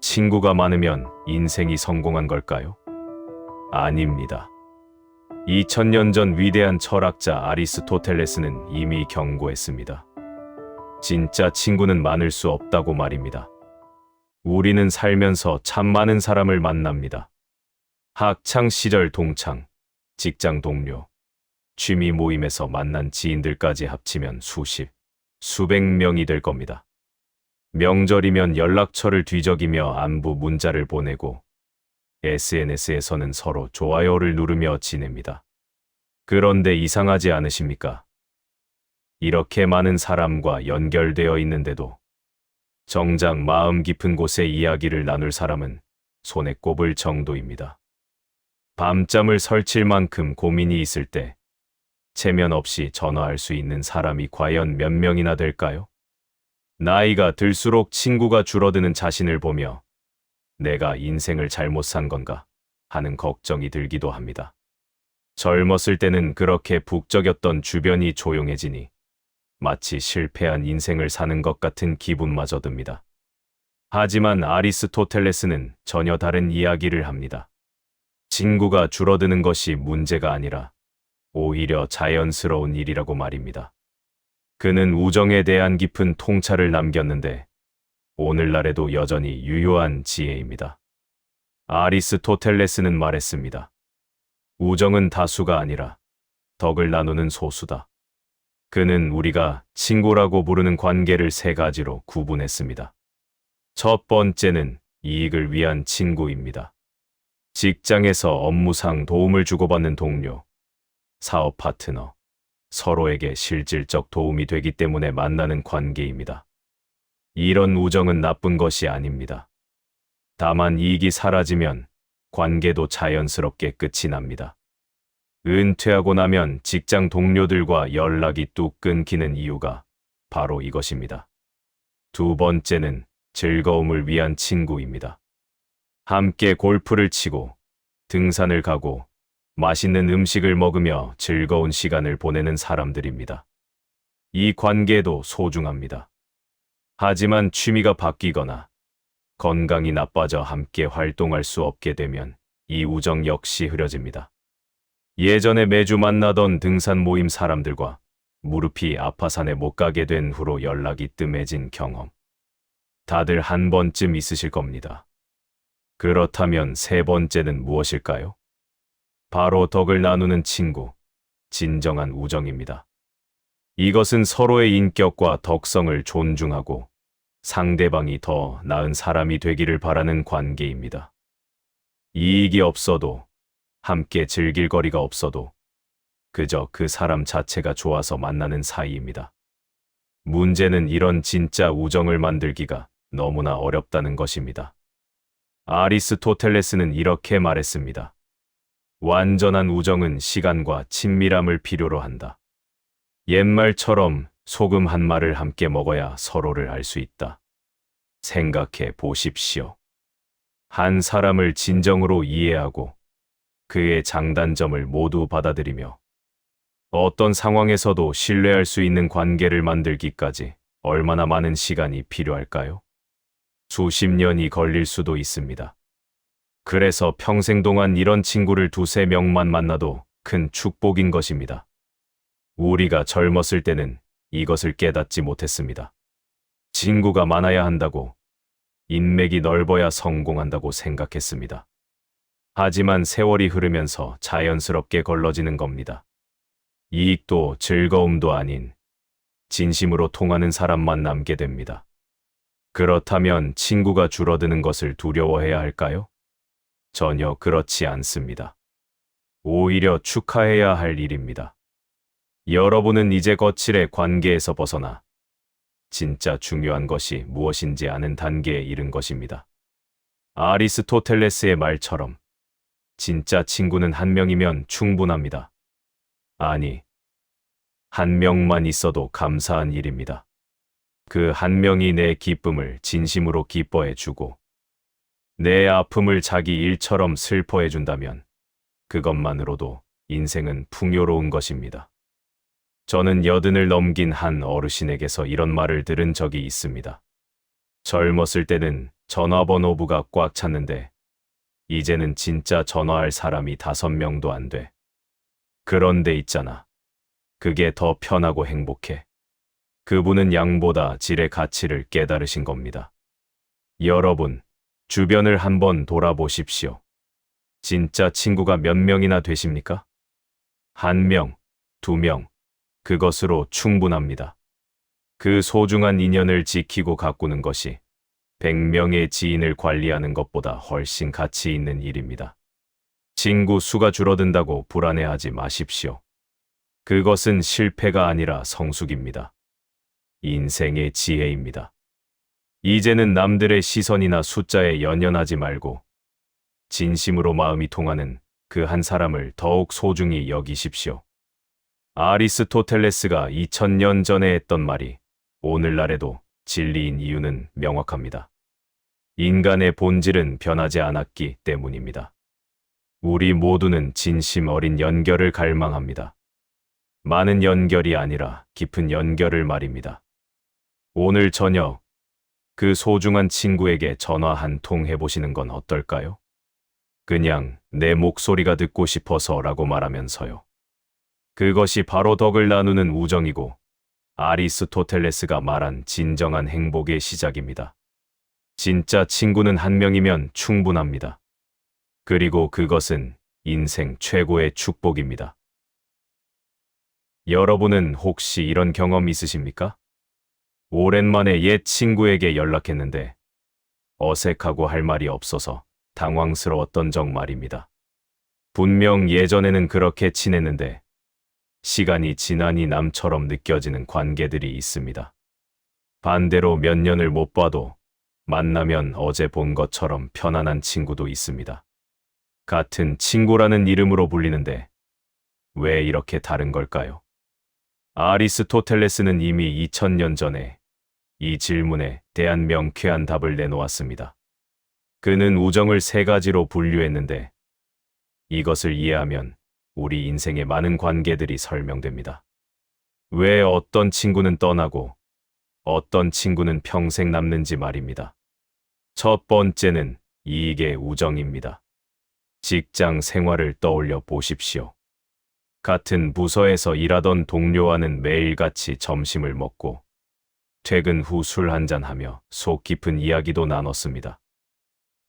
친구가 많으면 인생이 성공한 걸까요? 아닙니다. 2000년 전 위대한 철학자 아리스토텔레스는 이미 경고했습니다. 진짜 친구는 많을 수 없다고 말입니다. 우리는 살면서 참 많은 사람을 만납니다. 학창 시절 동창, 직장 동료, 취미 모임에서 만난 지인들까지 합치면 수백 명이 될 겁니다. 명절이면 연락처를 뒤적이며 안부 문자를 보내고 SNS에서는 서로 좋아요를 누르며 지냅니다. 그런데 이상하지 않으십니까? 이렇게 많은 사람과 연결되어 있는데도 정작 마음 깊은 곳에 이야기를 나눌 사람은 손에 꼽을 정도입니다. 밤잠을 설칠 만큼 고민이 있을 때 체면 없이 전화할 수 있는 사람이 과연 몇 명이나 될까요? 나이가 들수록 친구가 줄어드는 자신을 보며 내가 인생을 잘못 산 건가 하는 걱정이 들기도 합니다. 젊었을 때는 그렇게 북적였던 주변이 조용해지니 마치 실패한 인생을 사는 것 같은 기분마저 듭니다. 하지만 아리스토텔레스는 전혀 다른 이야기를 합니다. 친구가 줄어드는 것이 문제가 아니라 오히려 자연스러운 일이라고 말입니다. 그는 우정에 대한 깊은 통찰을 남겼는데 오늘날에도 여전히 유효한 지혜입니다. 아리스토텔레스는 말했습니다. 우정은 다수가 아니라 덕을 나누는 소수다. 그는 우리가 친구라고 부르는 관계를 세 가지로 구분했습니다. 첫 번째는 이익을 위한 친구입니다. 직장에서 업무상 도움을 주고받는 동료, 사업 파트너, 서로에게 실질적 도움이 되기 때문에 만나는 관계입니다. 이런 우정은 나쁜 것이 아닙니다. 다만 이익이 사라지면 관계도 자연스럽게 끝이 납니다. 은퇴하고 나면 직장 동료들과 연락이 뚝 끊기는 이유가 바로 이것입니다. 두 번째는 즐거움을 위한 친구입니다. 함께 골프를 치고 등산을 가고 맛있는 음식을 먹으며 즐거운 시간을 보내는 사람들입니다. 이 관계도 소중합니다. 하지만 취미가 바뀌거나 건강이 나빠져 함께 활동할 수 없게 되면 이 우정 역시 흐려집니다. 예전에 매주 만나던 등산 모임 사람들과 무릎이 아파 산에 못 가게 된 후로 연락이 뜸해진 경험. 다들 한 번쯤 있으실 겁니다. 그렇다면 세 번째는 무엇일까요? 바로 덕을 나누는 친구, 진정한 우정입니다. 이것은 서로의 인격과 덕성을 존중하고 상대방이 더 나은 사람이 되기를 바라는 관계입니다. 이익이 없어도 함께 즐길 거리가 없어도 그저 그 사람 자체가 좋아서 만나는 사이입니다. 문제는 이런 진짜 우정을 만들기가 너무나 어렵다는 것입니다. 아리스토텔레스는 이렇게 말했습니다. 완전한 우정은 시간과 친밀함을 필요로 한다. 옛말처럼 소금 한 마를 함께 먹어야 서로를 알 수 있다. 생각해 보십시오. 한 사람을 진정으로 이해하고 그의 장단점을 모두 받아들이며 어떤 상황에서도 신뢰할 수 있는 관계를 만들기까지 얼마나 많은 시간이 필요할까요? 수십 년이 걸릴 수도 있습니다. 그래서 평생 동안 이런 친구를 두세 명만 만나도 큰 축복인 것입니다. 우리가 젊었을 때는 이것을 깨닫지 못했습니다. 친구가 많아야 한다고, 인맥이 넓어야 성공한다고 생각했습니다. 하지만 세월이 흐르면서 자연스럽게 걸러지는 겁니다. 이익도 즐거움도 아닌 진심으로 통하는 사람만 남게 됩니다. 그렇다면 친구가 줄어드는 것을 두려워해야 할까요? 전혀 그렇지 않습니다. 오히려 축하해야 할 일입니다. 여러분은 이제 거칠의 관계에서 벗어나 진짜 중요한 것이 무엇인지 아는 단계에 이른 것입니다. 아리스토텔레스의 말처럼 진짜 친구는 한 명이면 충분합니다. 아니, 한 명만 있어도 감사한 일입니다. 그 한 명이 내 기쁨을 진심으로 기뻐해 주고 내 아픔을 자기 일처럼 슬퍼해 준다면 그것만으로도 인생은 풍요로운 것입니다. 저는 80을 넘긴 한 어르신에게서 이런 말을 들은 적이 있습니다. 젊었을 때는 전화번호부가 꽉 찼는데 이제는 진짜 전화할 사람이 5명도 안 돼. 그런데 있잖아. 그게 더 편하고 행복해. 그분은 양보다 질의 가치를 깨달으신 겁니다. 여러분, 주변을 한번 돌아보십시오. 진짜 친구가 몇 명이나 되십니까? 1명, 2명, 그것으로 충분합니다. 그 소중한 인연을 지키고 가꾸는 것이 100명의 지인을 관리하는 것보다 훨씬 가치 있는 일입니다. 친구 수가 줄어든다고 불안해하지 마십시오. 그것은 실패가 아니라 성숙입니다. 인생의 지혜입니다. 이제는 남들의 시선이나 숫자에 연연하지 말고 진심으로 마음이 통하는 그 한 사람을 더욱 소중히 여기십시오. 아리스토텔레스가 2000년 전에 했던 말이 오늘날에도 진리인 이유는 명확합니다. 인간의 본질은 변하지 않았기 때문입니다. 우리 모두는 진심 어린 연결을 갈망합니다. 많은 연결이 아니라 깊은 연결을 말입니다. 오늘 저녁 그 소중한 친구에게 전화 한 통 해보시는 건 어떨까요? 그냥 내 목소리가 듣고 싶어서라고 말하면서요. 그것이 바로 덕을 나누는 우정이고 아리스토텔레스가 말한 진정한 행복의 시작입니다. 진짜 친구는 1명이면 충분합니다. 그리고 그것은 인생 최고의 축복입니다. 여러분은 혹시 이런 경험 있으십니까? 오랜만에 옛 친구에게 연락했는데 어색하고 할 말이 없어서 당황스러웠던 적 말입니다. 분명 예전에는 그렇게 친했는데 시간이 지나니 남처럼 느껴지는 관계들이 있습니다. 반대로 몇 년을 못 봐도 만나면 어제 본 것처럼 편안한 친구도 있습니다. 같은 친구라는 이름으로 불리는데 왜 이렇게 다른 걸까요? 아리스토텔레스는 이미 2000년 전에 이 질문에 대한 명쾌한 답을 내놓았습니다. 그는 우정을 3가지로 분류했는데 이것을 이해하면 우리 인생의 많은 관계들이 설명됩니다. 왜 어떤 친구는 떠나고 어떤 친구는 평생 남는지 말입니다. 첫 번째는 이익의 우정입니다. 직장 생활을 떠올려 보십시오. 같은 부서에서 일하던 동료와는 매일같이 점심을 먹고 퇴근 후 술 한잔하며 속 깊은 이야기도 나눴습니다.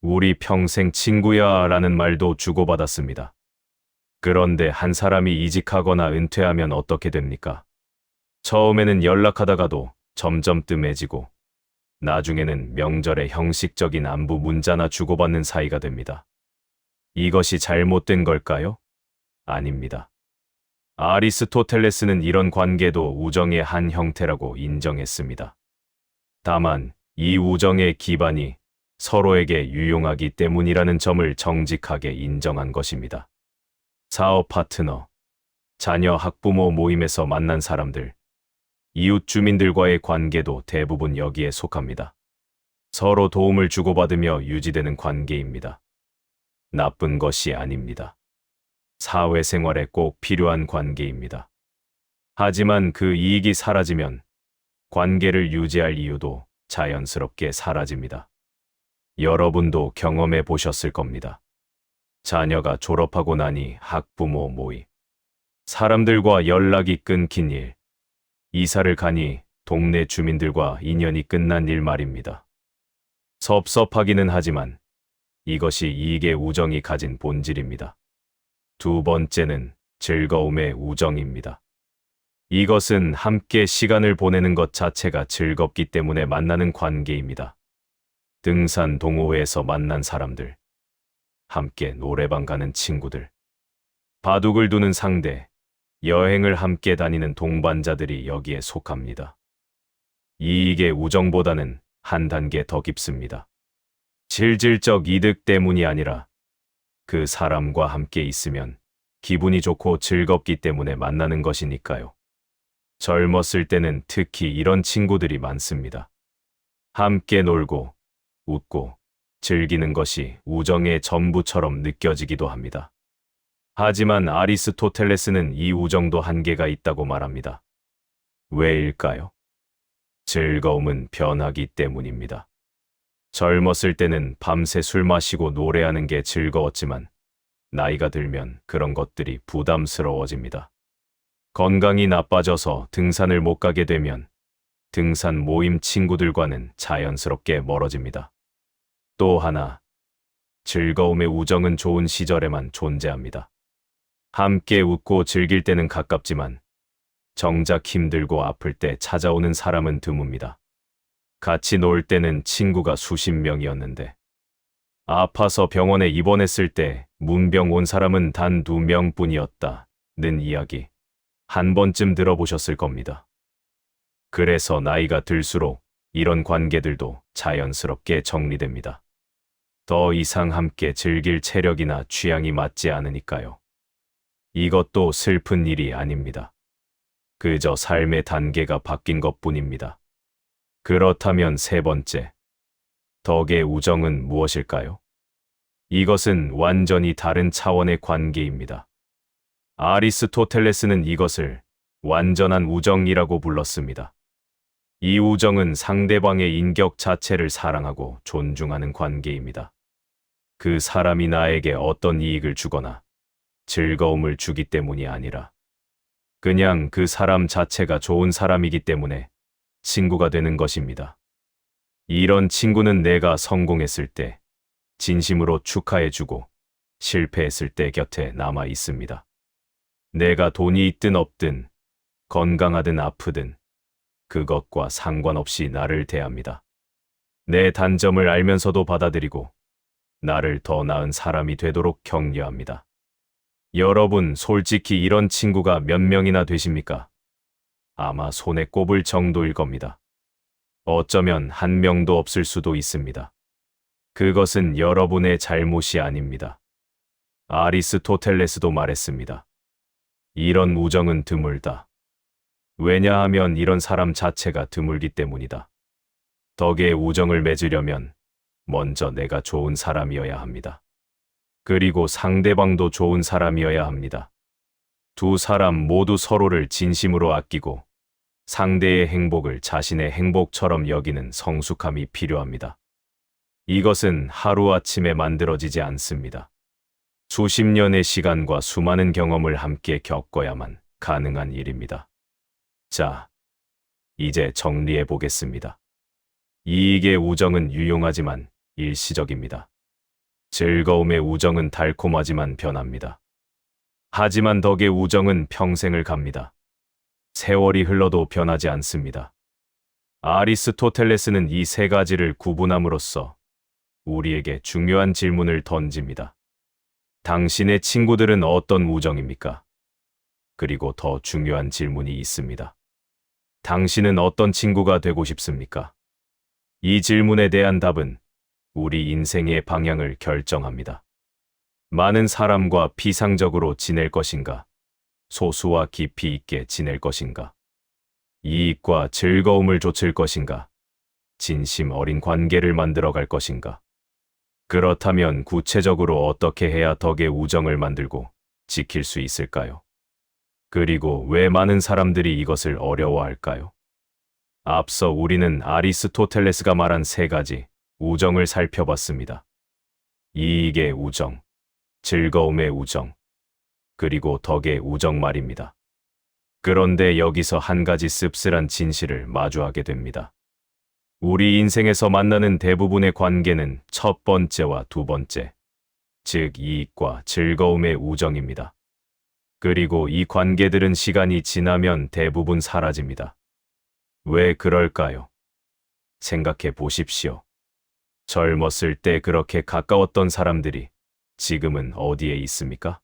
우리 평생 친구야 라는 말도 주고받았습니다. 그런데 한 사람이 이직하거나 은퇴하면 어떻게 됩니까? 처음에는 연락하다가도 점점 뜸해지고 나중에는 명절에 형식적인 안부 문자나 주고받는 사이가 됩니다. 이것이 잘못된 걸까요? 아닙니다. 아리스토텔레스는 이런 관계도 우정의 한 형태라고 인정했습니다. 다만 이 우정의 기반이 서로에게 유용하기 때문이라는 점을 정직하게 인정한 것입니다. 사업 파트너, 자녀 학부모 모임에서 만난 사람들, 이웃 주민들과의 관계도 대부분 여기에 속합니다. 서로 도움을 주고받으며 유지되는 관계입니다. 나쁜 것이 아닙니다. 사회생활에 꼭 필요한 관계입니다. 하지만 그 이익이 사라지면 관계를 유지할 이유도 자연스럽게 사라집니다. 여러분도 경험해 보셨을 겁니다. 자녀가 졸업하고 나니 학부모 모임, 사람들과 연락이 끊긴 일, 이사를 가니 동네 주민들과 인연이 끝난 일 말입니다. 섭섭하기는 하지만 이것이 이익의 우정이 가진 본질입니다. 두 번째는 즐거움의 우정입니다. 이것은 함께 시간을 보내는 것 자체가 즐겁기 때문에 만나는 관계입니다. 등산 동호회에서 만난 사람들, 함께 노래방 가는 친구들, 바둑을 두는 상대, 여행을 함께 다니는 동반자들이 여기에 속합니다. 이익의 우정보다는 한 단계 더 깊습니다. 실질적 이득 때문이 아니라 그 사람과 함께 있으면 기분이 좋고 즐겁기 때문에 만나는 것이니까요. 젊었을 때는 특히 이런 친구들이 많습니다. 함께 놀고 웃고 즐기는 것이 우정의 전부처럼 느껴지기도 합니다. 하지만 아리스토텔레스는 이 우정도 한계가 있다고 말합니다. 왜일까요? 즐거움은 변하기 때문입니다. 젊었을 때는 밤새 술 마시고 노래하는 게 즐거웠지만 나이가 들면 그런 것들이 부담스러워집니다. 건강이 나빠져서 등산을 못 가게 되면 등산 모임 친구들과는 자연스럽게 멀어집니다. 또 하나, 즐거움의 우정은 좋은 시절에만 존재합니다. 함께 웃고 즐길 때는 가깝지만 정작 힘들고 아플 때 찾아오는 사람은 드뭅니다. 같이 놀 때는 친구가 수십 명이었는데 아파서 병원에 입원했을 때 문병 온 사람은 단 2명뿐이었다는 이야기 한 번쯤 들어보셨을 겁니다. 그래서 나이가 들수록 이런 관계들도 자연스럽게 정리됩니다. 더 이상 함께 즐길 체력이나 취향이 맞지 않으니까요. 이것도 슬픈 일이 아닙니다. 그저 삶의 단계가 바뀐 것뿐입니다. 그렇다면 세 번째, 덕의 우정은 무엇일까요? 이것은 완전히 다른 차원의 관계입니다. 아리스토텔레스는 이것을 완전한 우정이라고 불렀습니다. 이 우정은 상대방의 인격 자체를 사랑하고 존중하는 관계입니다. 그 사람이 나에게 어떤 이익을 주거나 즐거움을 주기 때문이 아니라 그냥 그 사람 자체가 좋은 사람이기 때문에 친구가 되는 것입니다. 이런 친구는 내가 성공했을 때 진심으로 축하해주고 실패했을 때 곁에 남아 있습니다. 내가 돈이 있든 없든 건강하든 아프든 그것과 상관없이 나를 대합니다. 내 단점을 알면서도 받아들이고 나를 더 나은 사람이 되도록 격려합니다. 여러분, 솔직히 이런 친구가 몇 명이나 되십니까? 아마 손에 꼽을 정도일 겁니다. 어쩌면 한 명도 없을 수도 있습니다. 그것은 여러분의 잘못이 아닙니다. 아리스토텔레스도 말했습니다. 이런 우정은 드물다. 왜냐하면 이런 사람 자체가 드물기 때문이다. 덕의 우정을 맺으려면 먼저 내가 좋은 사람이어야 합니다. 그리고 상대방도 좋은 사람이어야 합니다. 두 사람 모두 서로를 진심으로 아끼고 상대의 행복을 자신의 행복처럼 여기는 성숙함이 필요합니다. 이것은 하루아침에 만들어지지 않습니다. 수십 년의 시간과 수많은 경험을 함께 겪어야만 가능한 일입니다. 자, 이제 정리해 보겠습니다. 이익의 우정은 유용하지만 일시적입니다. 즐거움의 우정은 달콤하지만 변합니다. 하지만 덕의 우정은 평생을 갑니다. 세월이 흘러도 변하지 않습니다. 아리스토텔레스는 이 세 가지를 구분함으로써 우리에게 중요한 질문을 던집니다. 당신의 친구들은 어떤 우정입니까? 그리고 더 중요한 질문이 있습니다. 당신은 어떤 친구가 되고 싶습니까? 이 질문에 대한 답은 우리 인생의 방향을 결정합니다. 많은 사람과 피상적으로 지낼 것인가? 소수와 깊이 있게 지낼 것인가? 이익과 즐거움을 좇을 것인가? 진심 어린 관계를 만들어갈 것인가? 그렇다면 구체적으로 어떻게 해야 덕의 우정을 만들고 지킬 수 있을까요? 그리고 왜 많은 사람들이 이것을 어려워할까요? 앞서 우리는 아리스토텔레스가 말한 세 가지 우정을 살펴봤습니다. 이익의 우정, 즐거움의 우정, 그리고 덕의 우정 말입니다. 그런데 여기서 한 가지 씁쓸한 진실을 마주하게 됩니다. 우리 인생에서 만나는 대부분의 관계는 첫 번째와 두 번째, 즉 이익과 즐거움의 우정입니다. 그리고 이 관계들은 시간이 지나면 대부분 사라집니다. 왜 그럴까요? 생각해 보십시오. 젊었을 때 그렇게 가까웠던 사람들이 지금은 어디에 있습니까?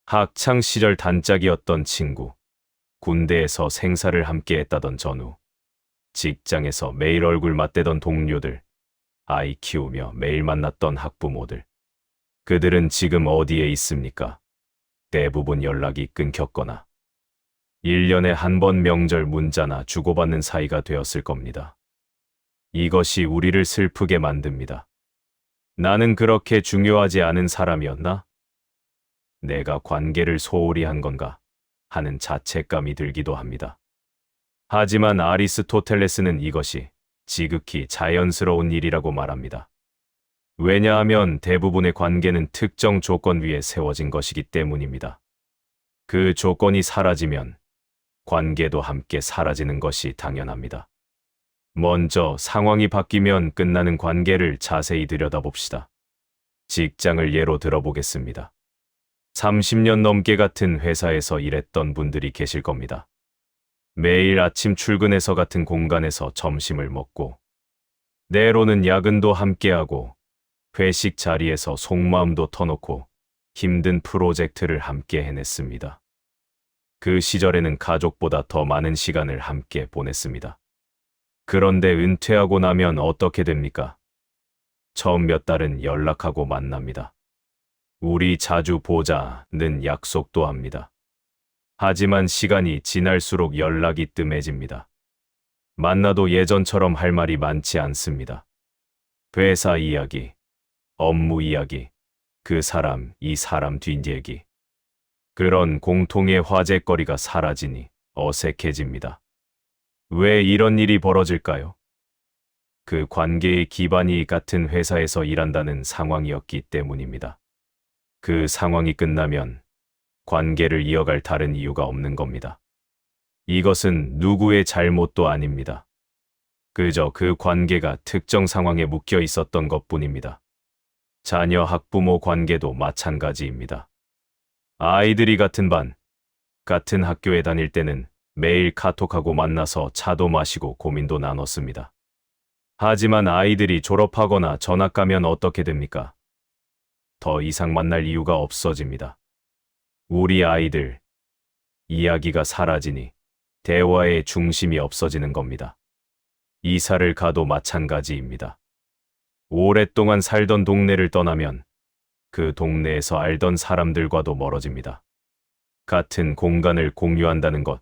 학창 시절 단짝이었던 친구, 군대에서 생사를 함께 했다던 전우, 직장에서 매일 얼굴 맞대던 동료들, 아이 키우며 매일 만났던 학부모들. 그들은 지금 어디에 있습니까? 대부분 연락이 끊겼거나 1년에 한 번 명절 문자나 주고받는 사이가 되었을 겁니다. 이것이 우리를 슬프게 만듭니다. 나는 그렇게 중요하지 않은 사람이었나? 내가 관계를 소홀히 한 건가? 하는 자책감이 들기도 합니다. 하지만 아리스토텔레스는 이것이 지극히 자연스러운 일이라고 말합니다. 왜냐하면 대부분의 관계는 특정 조건 위에 세워진 것이기 때문입니다. 그 조건이 사라지면 관계도 함께 사라지는 것이 당연합니다. 먼저 상황이 바뀌면 끝나는 관계를 자세히 들여다봅시다. 직장을 예로 들어보겠습니다. 30년 넘게 같은 회사에서 일했던 분들이 계실 겁니다. 매일 아침 출근해서 같은 공간에서 점심을 먹고, 때로는 야근도 함께하고, 회식 자리에서 속마음도 터놓고 힘든 프로젝트를 함께 해냈습니다. 그 시절에는 가족보다 더 많은 시간을 함께 보냈습니다. 그런데 은퇴하고 나면 어떻게 됩니까? 처음 몇 달은 연락하고 만납니다. 우리 자주 보자는 약속도 합니다. 하지만 시간이 지날수록 연락이 뜸해집니다. 만나도 예전처럼 할 말이 많지 않습니다. 회사 이야기, 업무 이야기, 그 사람, 이 사람 뒷얘기. 그런 공통의 화제거리가 사라지니 어색해집니다. 왜 이런 일이 벌어질까요? 그 관계의 기반이 같은 회사에서 일한다는 상황이었기 때문입니다. 그 상황이 끝나면 관계를 이어갈 다른 이유가 없는 겁니다. 이것은 누구의 잘못도 아닙니다. 그저 그 관계가 특정 상황에 묶여 있었던 것뿐입니다. 자녀 학부모 관계도 마찬가지입니다. 아이들이 같은 반, 같은 학교에 다닐 때는 매일 카톡하고 만나서 차도 마시고 고민도 나눴습니다. 하지만 아이들이 졸업하거나 전학 가면 어떻게 됩니까? 더 이상 만날 이유가 없어집니다. 우리 아이들, 이야기가 사라지니 대화의 중심이 없어지는 겁니다. 이사를 가도 마찬가지입니다. 오랫동안 살던 동네를 떠나면 그 동네에서 알던 사람들과도 멀어집니다. 같은 공간을 공유한다는 것,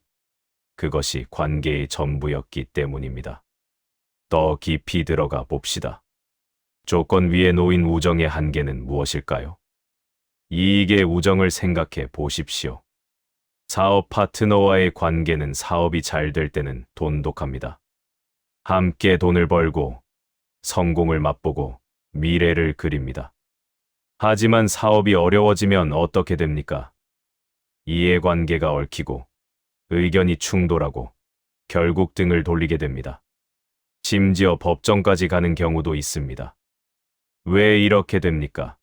그것이 관계의 전부였기 때문입니다. 더 깊이 들어가 봅시다. 조건 위에 놓인 우정의 한계는 무엇일까요? 이익의 우정을 생각해 보십시오. 사업 파트너와의 관계는 사업이 잘 될 때는 돈독합니다. 함께 돈을 벌고 성공을 맛보고 미래를 그립니다. 하지만 사업이 어려워지면 어떻게 됩니까? 이해관계가 얽히고 의견이 충돌하고 결국 등을 돌리게 됩니다. 심지어 법정까지 가는 경우도 있습니다. 왜 이렇게 됩니까?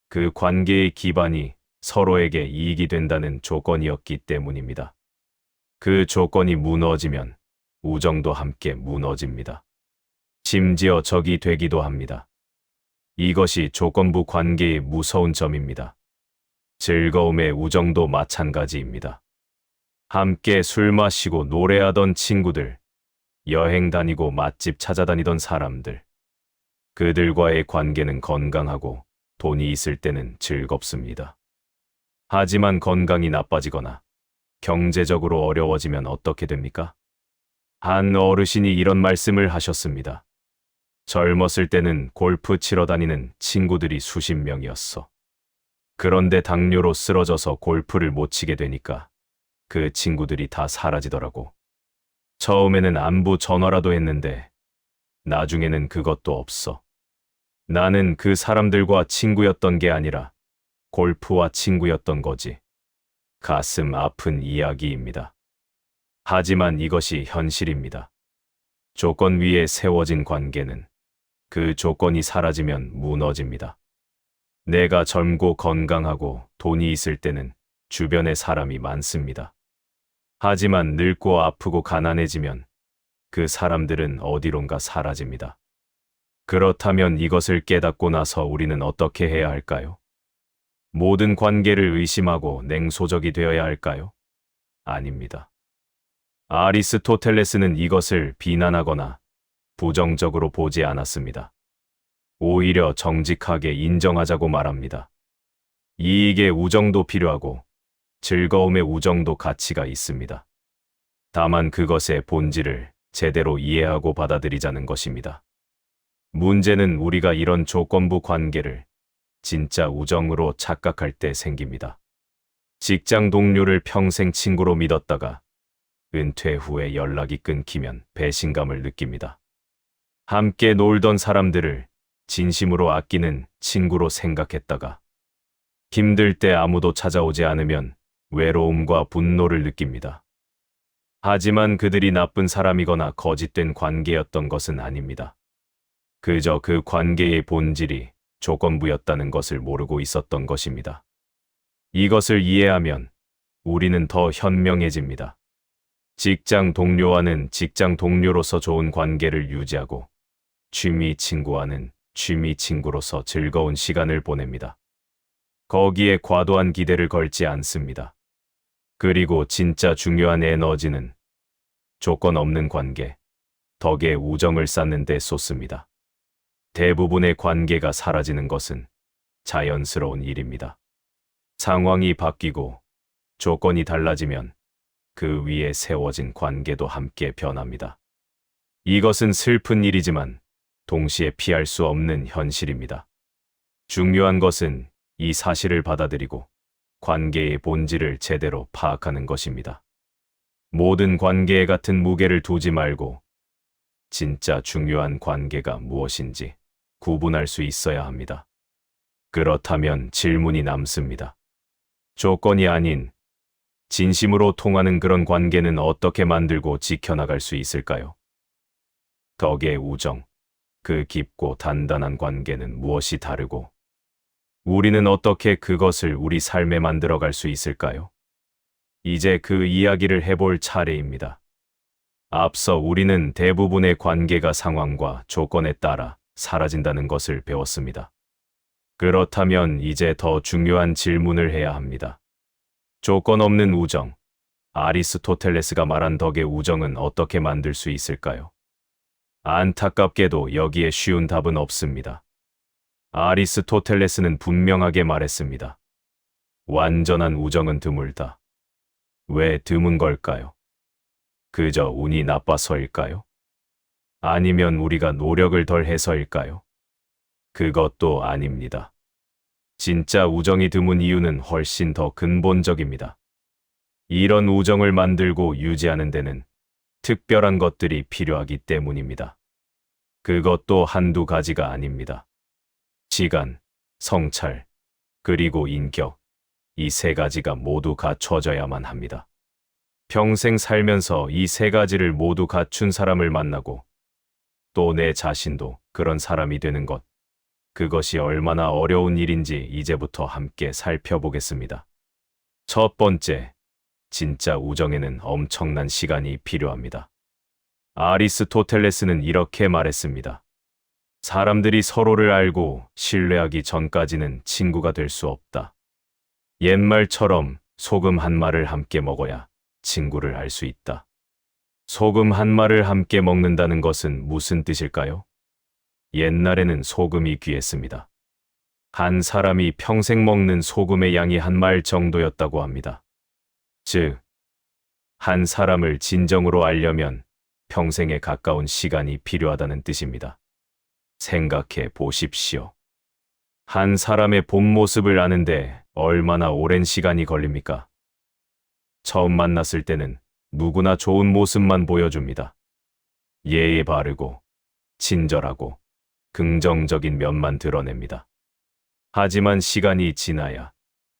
그 관계의 기반이 서로에게 이익이 된다는 조건이었기 때문입니다. 그 조건이 무너지면 우정도 함께 무너집니다. 심지어 적이 되기도 합니다. 이것이 조건부 관계의 무서운 점입니다. 즐거움의 우정도 마찬가지입니다. 함께 술 마시고 노래하던 친구들, 여행 다니고 맛집 찾아다니던 사람들, 그들과의 관계는 건강하고 돈이 있을 때는 즐겁습니다. 하지만 건강이 나빠지거나 경제적으로 어려워지면 어떻게 됩니까? 한 어르신이 이런 말씀을 하셨습니다. 젊었을 때는 골프 치러 다니는 친구들이 수십 명이었어. 그런데 당뇨로 쓰러져서 골프를 못 치게 되니까 그 친구들이 다 사라지더라고. 처음에는 안부 전화라도 했는데 나중에는 그것도 없어. 나는 그 사람들과 친구였던 게 아니라 골프와 친구였던 거지. 가슴 아픈 이야기입니다. 하지만 이것이 현실입니다. 조건 위에 세워진 관계는 그 조건이 사라지면 무너집니다. 내가 젊고 건강하고 돈이 있을 때는 주변에 사람이 많습니다. 하지만 늙고 아프고 가난해지면 그 사람들은 어디론가 사라집니다. 그렇다면 이것을 깨닫고 나서 우리는 어떻게 해야 할까요? 모든 관계를 의심하고 냉소적이 되어야 할까요? 아닙니다. 아리스토텔레스는 이것을 비난하거나 부정적으로 보지 않았습니다. 오히려 정직하게 인정하자고 말합니다. 이익의 우정도 필요하고 즐거움의 우정도 가치가 있습니다. 다만 그것의 본질을 제대로 이해하고 받아들이자는 것입니다. 문제는 우리가 이런 조건부 관계를 진짜 우정으로 착각할 때 생깁니다. 직장 동료를 평생 친구로 믿었다가 은퇴 후에 연락이 끊기면 배신감을 느낍니다. 함께 놀던 사람들을 진심으로 아끼는 친구로 생각했다가 힘들 때 아무도 찾아오지 않으면 외로움과 분노를 느낍니다. 하지만 그들이 나쁜 사람이거나 거짓된 관계였던 것은 아닙니다. 그저 그 관계의 본질이 조건부였다는 것을 모르고 있었던 것입니다. 이것을 이해하면 우리는 더 현명해집니다. 직장 동료와는 직장 동료로서 좋은 관계를 유지하고 취미 친구와는 취미 친구로서 즐거운 시간을 보냅니다. 거기에 과도한 기대를 걸지 않습니다. 그리고 진짜 중요한 에너지는 조건 없는 관계, 덕의 우정을 쌓는 데 쏟습니다. 대부분의 관계가 사라지는 것은 자연스러운 일입니다. 상황이 바뀌고 조건이 달라지면 그 위에 세워진 관계도 함께 변합니다. 이것은 슬픈 일이지만 동시에 피할 수 없는 현실입니다. 중요한 것은 이 사실을 받아들이고 관계의 본질을 제대로 파악하는 것입니다. 모든 관계에 같은 무게를 두지 말고 진짜 중요한 관계가 무엇인지 구분할 수 있어야 합니다. 그렇다면 질문이 남습니다. 조건이 아닌 진심으로 통하는 그런 관계는 어떻게 만들고 지켜나갈 수 있을까요? 덕의 우정, 그 깊고 단단한 관계는 무엇이 다르고 우리는 어떻게 그것을 우리 삶에 만들어갈 수 있을까요? 이제 그 이야기를 해볼 차례입니다. 앞서 우리는 대부분의 관계가 상황과 조건에 따라 사라진다는 것을 배웠습니다. 그렇다면 이제 더 중요한 질문을 해야 합니다. 조건 없는 우정, 아리스토텔레스가 말한 덕의 우정은 어떻게 만들 수 있을까요? 안타깝게도 여기에 쉬운 답은 없습니다. 아리스토텔레스는 분명하게 말했습니다. 완전한 우정은 드물다. 왜 드문 걸까요? 그저 운이 나빠서일까요? 아니면 우리가 노력을 덜 해서일까요? 그것도 아닙니다. 진짜 우정이 드문 이유는 훨씬 더 근본적입니다. 이런 우정을 만들고 유지하는 데는 특별한 것들이 필요하기 때문입니다. 그것도 한두 가지가 아닙니다. 시간, 성찰, 그리고 인격, 이 세 가지가 모두 갖춰져야만 합니다. 평생 살면서 이 세 가지를 모두 갖춘 사람을 만나고 또 내 자신도 그런 사람이 되는 것, 그것이 얼마나 어려운 일인지 이제부터 함께 살펴보겠습니다. 첫 번째, 진짜 우정에는 엄청난 시간이 필요합니다. 아리스토텔레스는 이렇게 말했습니다. 사람들이 서로를 알고 신뢰하기 전까지는 친구가 될 수 없다. 옛말처럼 소금 한 마를 함께 먹어야 친구를 알 수 있다. 소금 한 마를 함께 먹는다는 것은 무슨 뜻일까요? 옛날에는 소금이 귀했습니다. 한 사람이 평생 먹는 소금의 양이 한 말 정도였다고 합니다. 즉, 한 사람을 진정으로 알려면 평생에 가까운 시간이 필요하다는 뜻입니다. 생각해 보십시오. 한 사람의 본 모습을 아는데 얼마나 오랜 시간이 걸립니까? 처음 만났을 때는 누구나 좋은 모습만 보여줍니다. 예의 바르고, 친절하고, 긍정적인 면만 드러냅니다. 하지만 시간이 지나야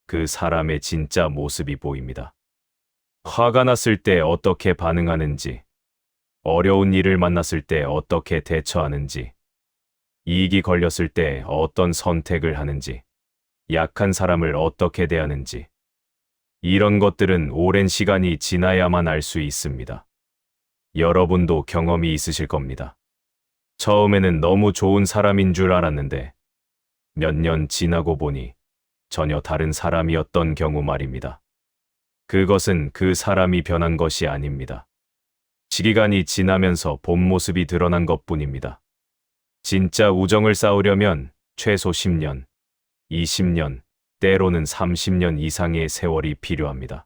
그 사람의 진짜 모습이 보입니다. 화가 났을 때 어떻게 반응하는지, 어려운 일을 만났을 때 어떻게 대처하는지, 이익이 걸렸을 때 어떤 선택을 하는지, 약한 사람을 어떻게 대하는지, 이런 것들은 오랜 시간이 지나야만 알 수 있습니다. 여러분도 경험이 있으실 겁니다. 처음에는 너무 좋은 사람인 줄 알았는데 몇 년 지나고 보니 전혀 다른 사람이었던 경우 말입니다. 그것은 그 사람이 변한 것이 아닙니다. 시간이 지나면서 본 모습이 드러난 것뿐입니다. 진짜 우정을 쌓으려면 최소 10년, 20년, 때로는 30년 이상의 세월이 필요합니다.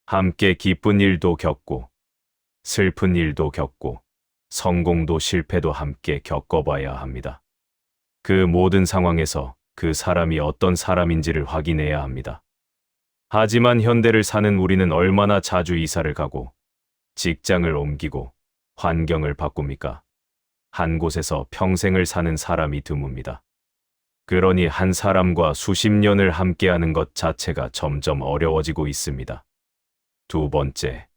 함께 기쁜 일도 겪고, 슬픈 일도 겪고, 성공도 실패도 함께 겪어봐야 합니다. 그 모든 상황에서 그 사람이 어떤 사람인지를 확인해야 합니다. 하지만 현대를 사는 우리는 얼마나 자주 이사를 가고, 직장을 옮기고, 환경을 바꿉니까? 한 곳에서 평생을 사는 사람이 드뭅니다. 그러니 한 사람과 수십 년을 함께하는 것 자체가 점점 어려워지고 있습니다. 두 번째,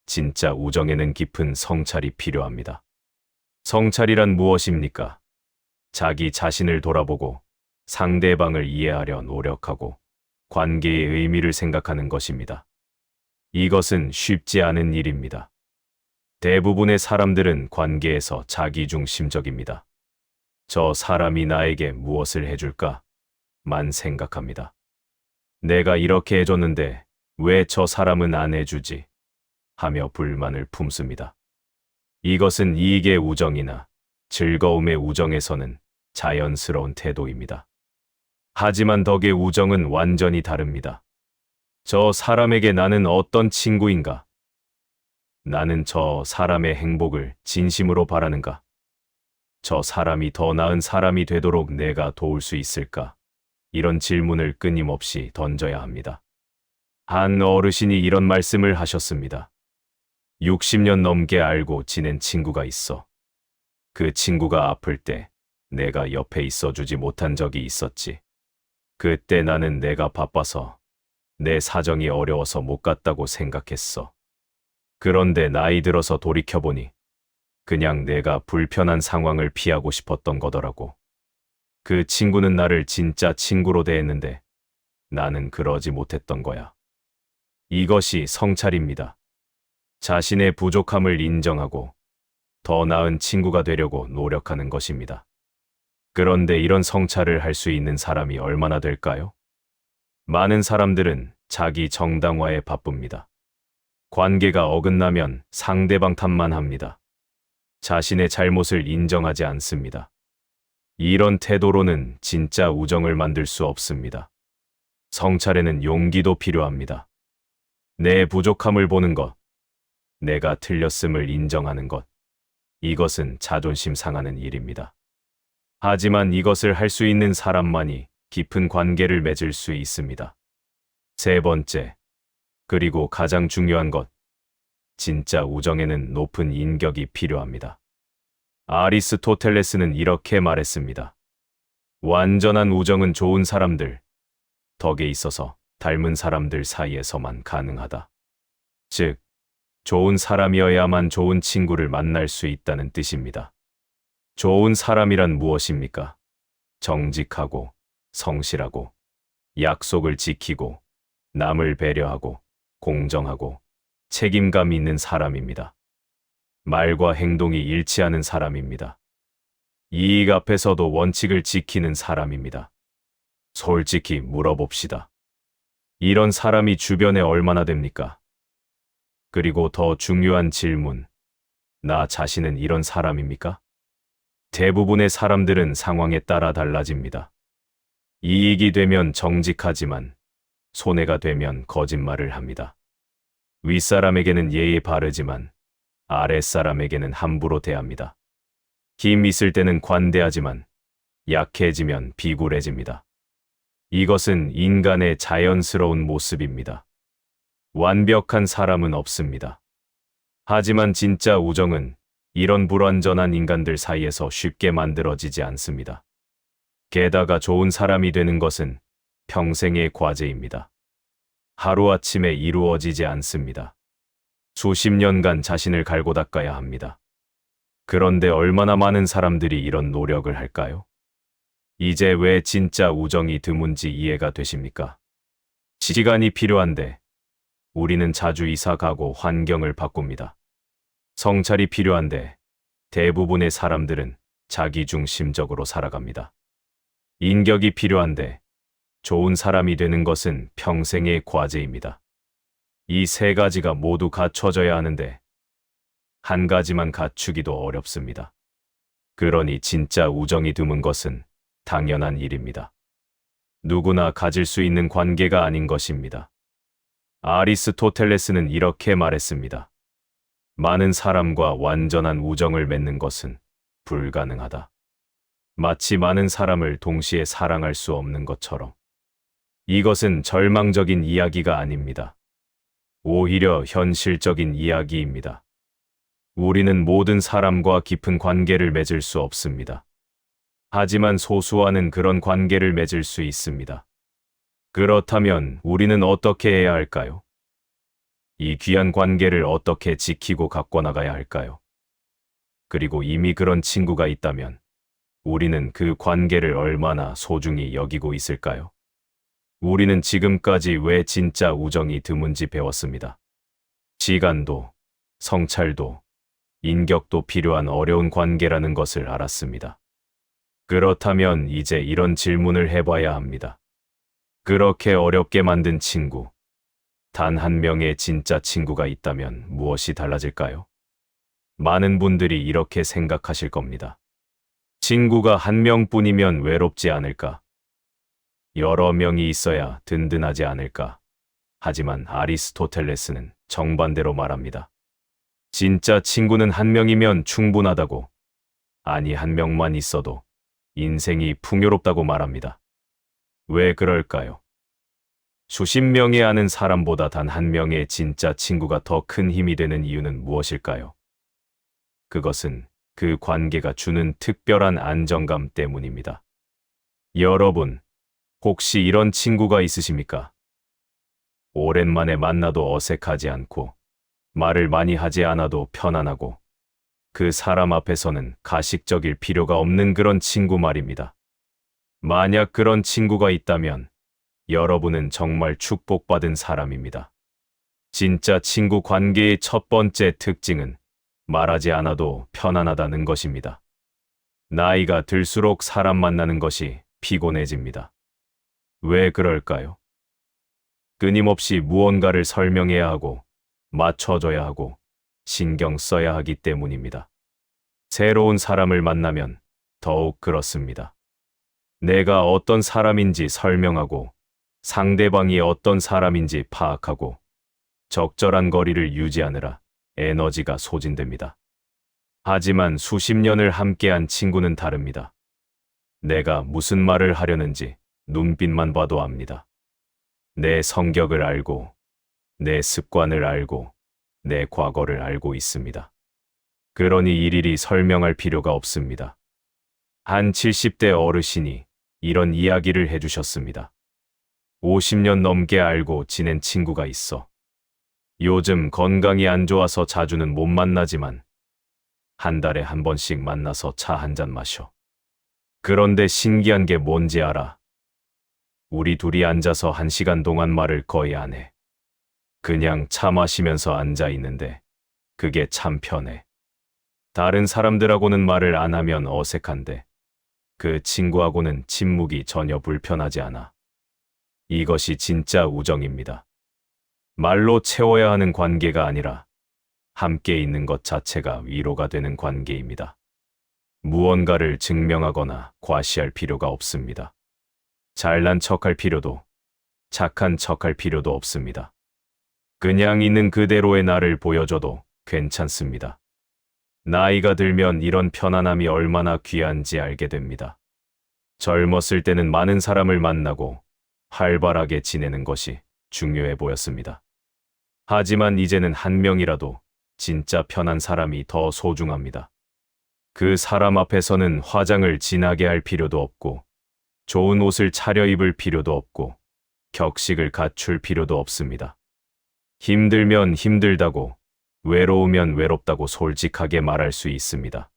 진짜 우정에는 깊은 성찰이 필요합니다. 성찰이란 무엇입니까? 자기 자신을 돌아보고 상대방을 이해하려 노력하고 관계의 의미를 생각하는 것입니다. 이것은 쉽지 않은 일입니다. 대부분의 사람들은 관계에서 자기중심적입니다. 저 사람이 나에게 무엇을 해줄까? 만 생각합니다. 내가 이렇게 해줬는데 왜 저 사람은 안 해주지? 하며 불만을 품습니다. 이것은 이익의 우정이나 즐거움의 우정에서는 자연스러운 태도입니다. 하지만 덕의 우정은 완전히 다릅니다. 저 사람에게 나는 어떤 친구인가? 나는 저 사람의 행복을 진심으로 바라는가? 저 사람이 더 나은 사람이 되도록 내가 도울 수 있을까? 이런 질문을 끊임없이 던져야 합니다. 한 어르신이 이런 말씀을 하셨습니다. 60년 넘게 알고 지낸 친구가 있어. 그 친구가 아플 때 내가 옆에 있어주지 못한 적이 있었지. 그때 나는 내가 바빠서 내 사정이 어려워서 못 갔다고 생각했어. 그런데 나이 들어서 돌이켜보니 그냥 내가 불편한 상황을 피하고 싶었던 거더라고. 그 친구는 나를 진짜 친구로 대했는데 나는 그러지 못했던 거야. 이것이 성찰입니다. 자신의 부족함을 인정하고 더 나은 친구가 되려고 노력하는 것입니다. 그런데 이런 성찰을 할 수 있는 사람이 얼마나 될까요? 많은 사람들은 자기 정당화에 바쁩니다. 관계가 어긋나면 상대방 탓만 합니다. 자신의 잘못을 인정하지 않습니다. 이런 태도로는 진짜 우정을 만들 수 없습니다. 성찰에는 용기도 필요합니다. 내 부족함을 보는 것, 내가 틀렸음을 인정하는 것, 이것은 자존심 상하는 일입니다. 하지만 이것을 할 수 있는 사람만이 깊은 관계를 맺을 수 있습니다. 세 번째, 그리고 가장 중요한 것, 진짜 우정에는 높은 인격이 필요합니다. 아리스토텔레스는 이렇게 말했습니다. 완전한 우정은 좋은 사람들, 덕에 있어서 닮은 사람들 사이에서만 가능하다. 즉, 좋은 사람이어야만 좋은 친구를 만날 수 있다는 뜻입니다. 좋은 사람이란 무엇입니까? 정직하고, 성실하고, 약속을 지키고, 남을 배려하고, 공정하고, 책임감 있는 사람입니다. 말과 행동이 일치하는 사람입니다. 이익 앞에서도 원칙을 지키는 사람입니다. 솔직히 물어봅시다. 이런 사람이 주변에 얼마나 됩니까? 그리고 더 중요한 질문, 나 자신은 이런 사람입니까? 대부분의 사람들은 상황에 따라 달라집니다. 이익이 되면 정직하지만 손해가 되면 거짓말을 합니다. 윗사람에게는 예의 바르지만 아랫사람에게는 함부로 대합니다. 힘 있을 때는 관대하지만 약해지면 비굴해집니다. 이것은 인간의 자연스러운 모습입니다. 완벽한 사람은 없습니다. 하지만 진짜 우정은 이런 불완전한 인간들 사이에서 쉽게 만들어지지 않습니다. 게다가 좋은 사람이 되는 것은 평생의 과제입니다. 하루아침에 이루어지지 않습니다. 수십 년간 자신을 갈고 닦아야 합니다. 그런데 얼마나 많은 사람들이 이런 노력을 할까요? 이제 왜 진짜 우정이 드문지 이해가 되십니까? 시간이 필요한데 우리는 자주 이사 가고 환경을 바꿉니다. 성찰이 필요한데 대부분의 사람들은 자기중심적으로 살아갑니다. 인격이 필요한데 좋은 사람이 되는 것은 평생의 과제입니다. 이 세 가지가 모두 갖춰져야 하는데 한 가지만 갖추기도 어렵습니다. 그러니 진짜 우정이 드문 것은 당연한 일입니다. 누구나 가질 수 있는 관계가 아닌 것입니다. 아리스토텔레스는 이렇게 말했습니다. 많은 사람과 완전한 우정을 맺는 것은 불가능하다. 마치 많은 사람을 동시에 사랑할 수 없는 것처럼. 이것은 절망적인 이야기가 아닙니다. 오히려 현실적인 이야기입니다. 우리는 모든 사람과 깊은 관계를 맺을 수 없습니다. 하지만 소수와는 그런 관계를 맺을 수 있습니다. 그렇다면 우리는 어떻게 해야 할까요? 이 귀한 관계를 어떻게 지키고 갖고 나가야 할까요? 그리고 이미 그런 친구가 있다면 우리는 그 관계를 얼마나 소중히 여기고 있을까요? 우리는 지금까지 왜 진짜 우정이 드문지 배웠습니다. 시간도, 성찰도, 인격도 필요한 어려운 관계라는 것을 알았습니다. 그렇다면 이제 이런 질문을 해봐야 합니다. 그렇게 어렵게 만든 친구, 단 한 명의 진짜 친구가 있다면 무엇이 달라질까요? 많은 분들이 이렇게 생각하실 겁니다. 친구가 한 명뿐이면 외롭지 않을까? 여러 명이 있어야 든든하지 않을까? 하지만 아리스토텔레스는 정반대로 말합니다. 진짜 친구는 한 명이면 충분하다고, 아니 한 명만 있어도 인생이 풍요롭다고 말합니다. 왜 그럴까요? 수십 명의 아는 사람보다 단 한 명의 진짜 친구가 더 큰 힘이 되는 이유는 무엇일까요? 그것은 그 관계가 주는 특별한 안정감 때문입니다. 여러분, 혹시 이런 친구가 있으십니까? 오랜만에 만나도 어색하지 않고, 말을 많이 하지 않아도 편안하고, 그 사람 앞에서는 가식적일 필요가 없는 그런 친구 말입니다. 만약 그런 친구가 있다면 여러분은 정말 축복받은 사람입니다. 진짜 친구 관계의 첫 번째 특징은 말하지 않아도 편안하다는 것입니다. 나이가 들수록 사람 만나는 것이 피곤해집니다. 왜 그럴까요? 끊임없이 무언가를 설명해야 하고, 맞춰줘야 하고, 신경 써야 하기 때문입니다. 새로운 사람을 만나면 더욱 그렇습니다. 내가 어떤 사람인지 설명하고, 상대방이 어떤 사람인지 파악하고, 적절한 거리를 유지하느라 에너지가 소진됩니다. 하지만 수십 년을 함께한 친구는 다릅니다. 내가 무슨 말을 하려는지 눈빛만 봐도 압니다. 내 성격을 알고, 내 습관을 알고, 내 과거를 알고 있습니다. 그러니 일일이 설명할 필요가 없습니다. 한 70대 어르신이 이런 이야기를 해주셨습니다. 50년 넘게 알고 지낸 친구가 있어. 요즘 건강이 안 좋아서 자주는 못 만나지만 한 달에 한 번씩 만나서 차 한 잔 마셔. 그런데 신기한 게 뭔지 알아? 우리 둘이 앉아서 1시간 동안 말을 거의 안 해. 그냥 차 마시면서 앉아 있는데 그게 참 편해. 다른 사람들하고는 말을 안 하면 어색한데 그 친구하고는 침묵이 전혀 불편하지 않아. 이것이 진짜 우정입니다. 말로 채워야 하는 관계가 아니라 함께 있는 것 자체가 위로가 되는 관계입니다. 무언가를 증명하거나 과시할 필요가 없습니다. 잘난 척할 필요도, 착한 척할 필요도 없습니다. 그냥 있는 그대로의 나를 보여줘도 괜찮습니다. 나이가 들면 이런 편안함이 얼마나 귀한지 알게 됩니다. 젊었을 때는 많은 사람을 만나고 활발하게 지내는 것이 중요해 보였습니다. 하지만 이제는 한 명이라도 진짜 편한 사람이 더 소중합니다. 그 사람 앞에서는 화장을 진하게 할 필요도 없고, 좋은 옷을 차려입을 필요도 없고, 격식을 갖출 필요도 없습니다. 힘들면 힘들다고, 외로우면 외롭다고 솔직하게 말할 수 있습니다.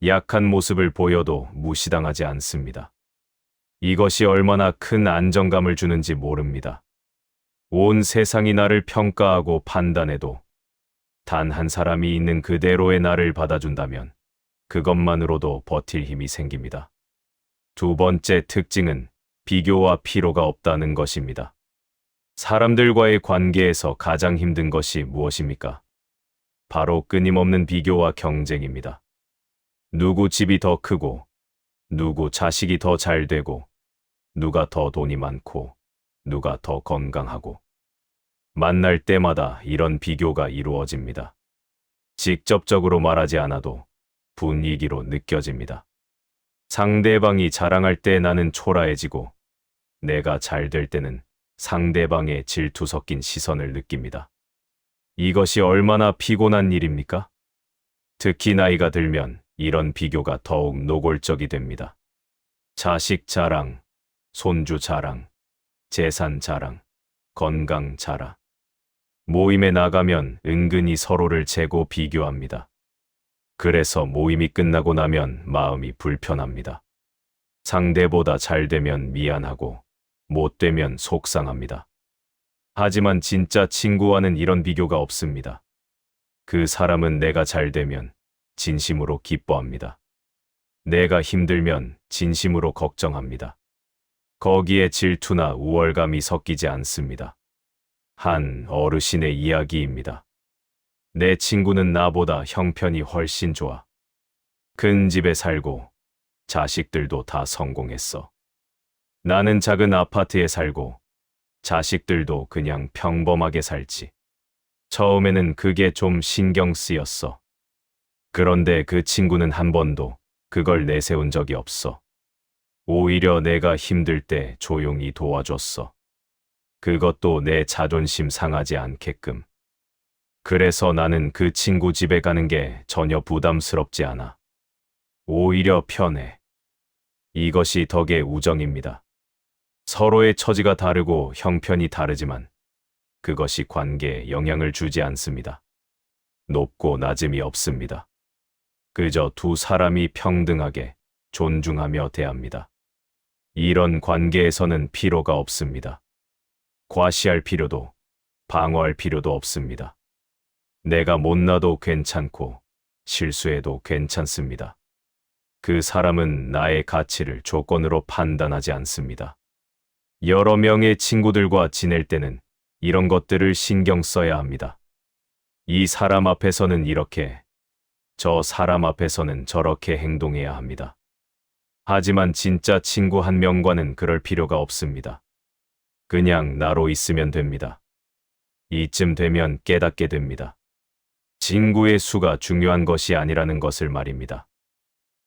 약한 모습을 보여도 무시당하지 않습니다. 이것이 얼마나 큰 안정감을 주는지 모릅니다. 온 세상이 나를 평가하고 판단해도 단 한 사람이 있는 그대로의 나를 받아준다면 그것만으로도 버틸 힘이 생깁니다. 두 번째 특징은 비교와 필요가 없다는 것입니다. 사람들과의 관계에서 가장 힘든 것이 무엇입니까? 바로 끊임없는 비교와 경쟁입니다. 누구 집이 더 크고, 누구 자식이 더 잘 되고, 누가 더 돈이 많고, 누가 더 건강하고. 만날 때마다 이런 비교가 이루어집니다. 직접적으로 말하지 않아도 분위기로 느껴집니다. 상대방이 자랑할 때 나는 초라해지고, 내가 잘 될 때는 상대방의 질투 섞인 시선을 느낍니다. 이것이 얼마나 피곤한 일입니까? 특히 나이가 들면 이런 비교가 더욱 노골적이 됩니다. 자식 자랑, 손주 자랑, 재산 자랑, 건강 자랑. 모임에 나가면 은근히 서로를 재고 비교합니다. 그래서 모임이 끝나고 나면 마음이 불편합니다. 상대보다 잘 되면 미안하고 못 되면 속상합니다. 하지만 진짜 친구와는 이런 비교가 없습니다. 그 사람은 내가 잘 되면 진심으로 기뻐합니다. 내가 힘들면 진심으로 걱정합니다. 거기에 질투나 우월감이 섞이지 않습니다. 한 어르신의 이야기입니다. 내 친구는 나보다 형편이 훨씬 좋아. 큰 집에 살고 자식들도 다 성공했어. 나는 작은 아파트에 살고 자식들도 그냥 평범하게 살지. 처음에는 그게 좀 신경 쓰였어. 그런데 그 친구는 한 번도 그걸 내세운 적이 없어. 오히려 내가 힘들 때 조용히 도와줬어. 그것도 내 자존심 상하지 않게끔. 그래서 나는 그 친구 집에 가는 게 전혀 부담스럽지 않아. 오히려 편해. 이것이 덕의 우정입니다. 서로의 처지가 다르고 형편이 다르지만 그것이 관계에 영향을 주지 않습니다. 높고 낮음이 없습니다. 그저 두 사람이 평등하게 존중하며 대합니다. 이런 관계에서는 피로가 없습니다. 과시할 필요도 방어할 필요도 없습니다. 내가 못나도 괜찮고 실수해도 괜찮습니다. 그 사람은 나의 가치를 조건으로 판단하지 않습니다. 여러 명의 친구들과 지낼 때는 이런 것들을 신경 써야 합니다. 이 사람 앞에서는 이렇게, 저 사람 앞에서는 저렇게 행동해야 합니다. 하지만 진짜 친구 한 명과는 그럴 필요가 없습니다. 그냥 나로 있으면 됩니다. 이쯤 되면 깨닫게 됩니다. 친구의 수가 중요한 것이 아니라는 것을 말입니다.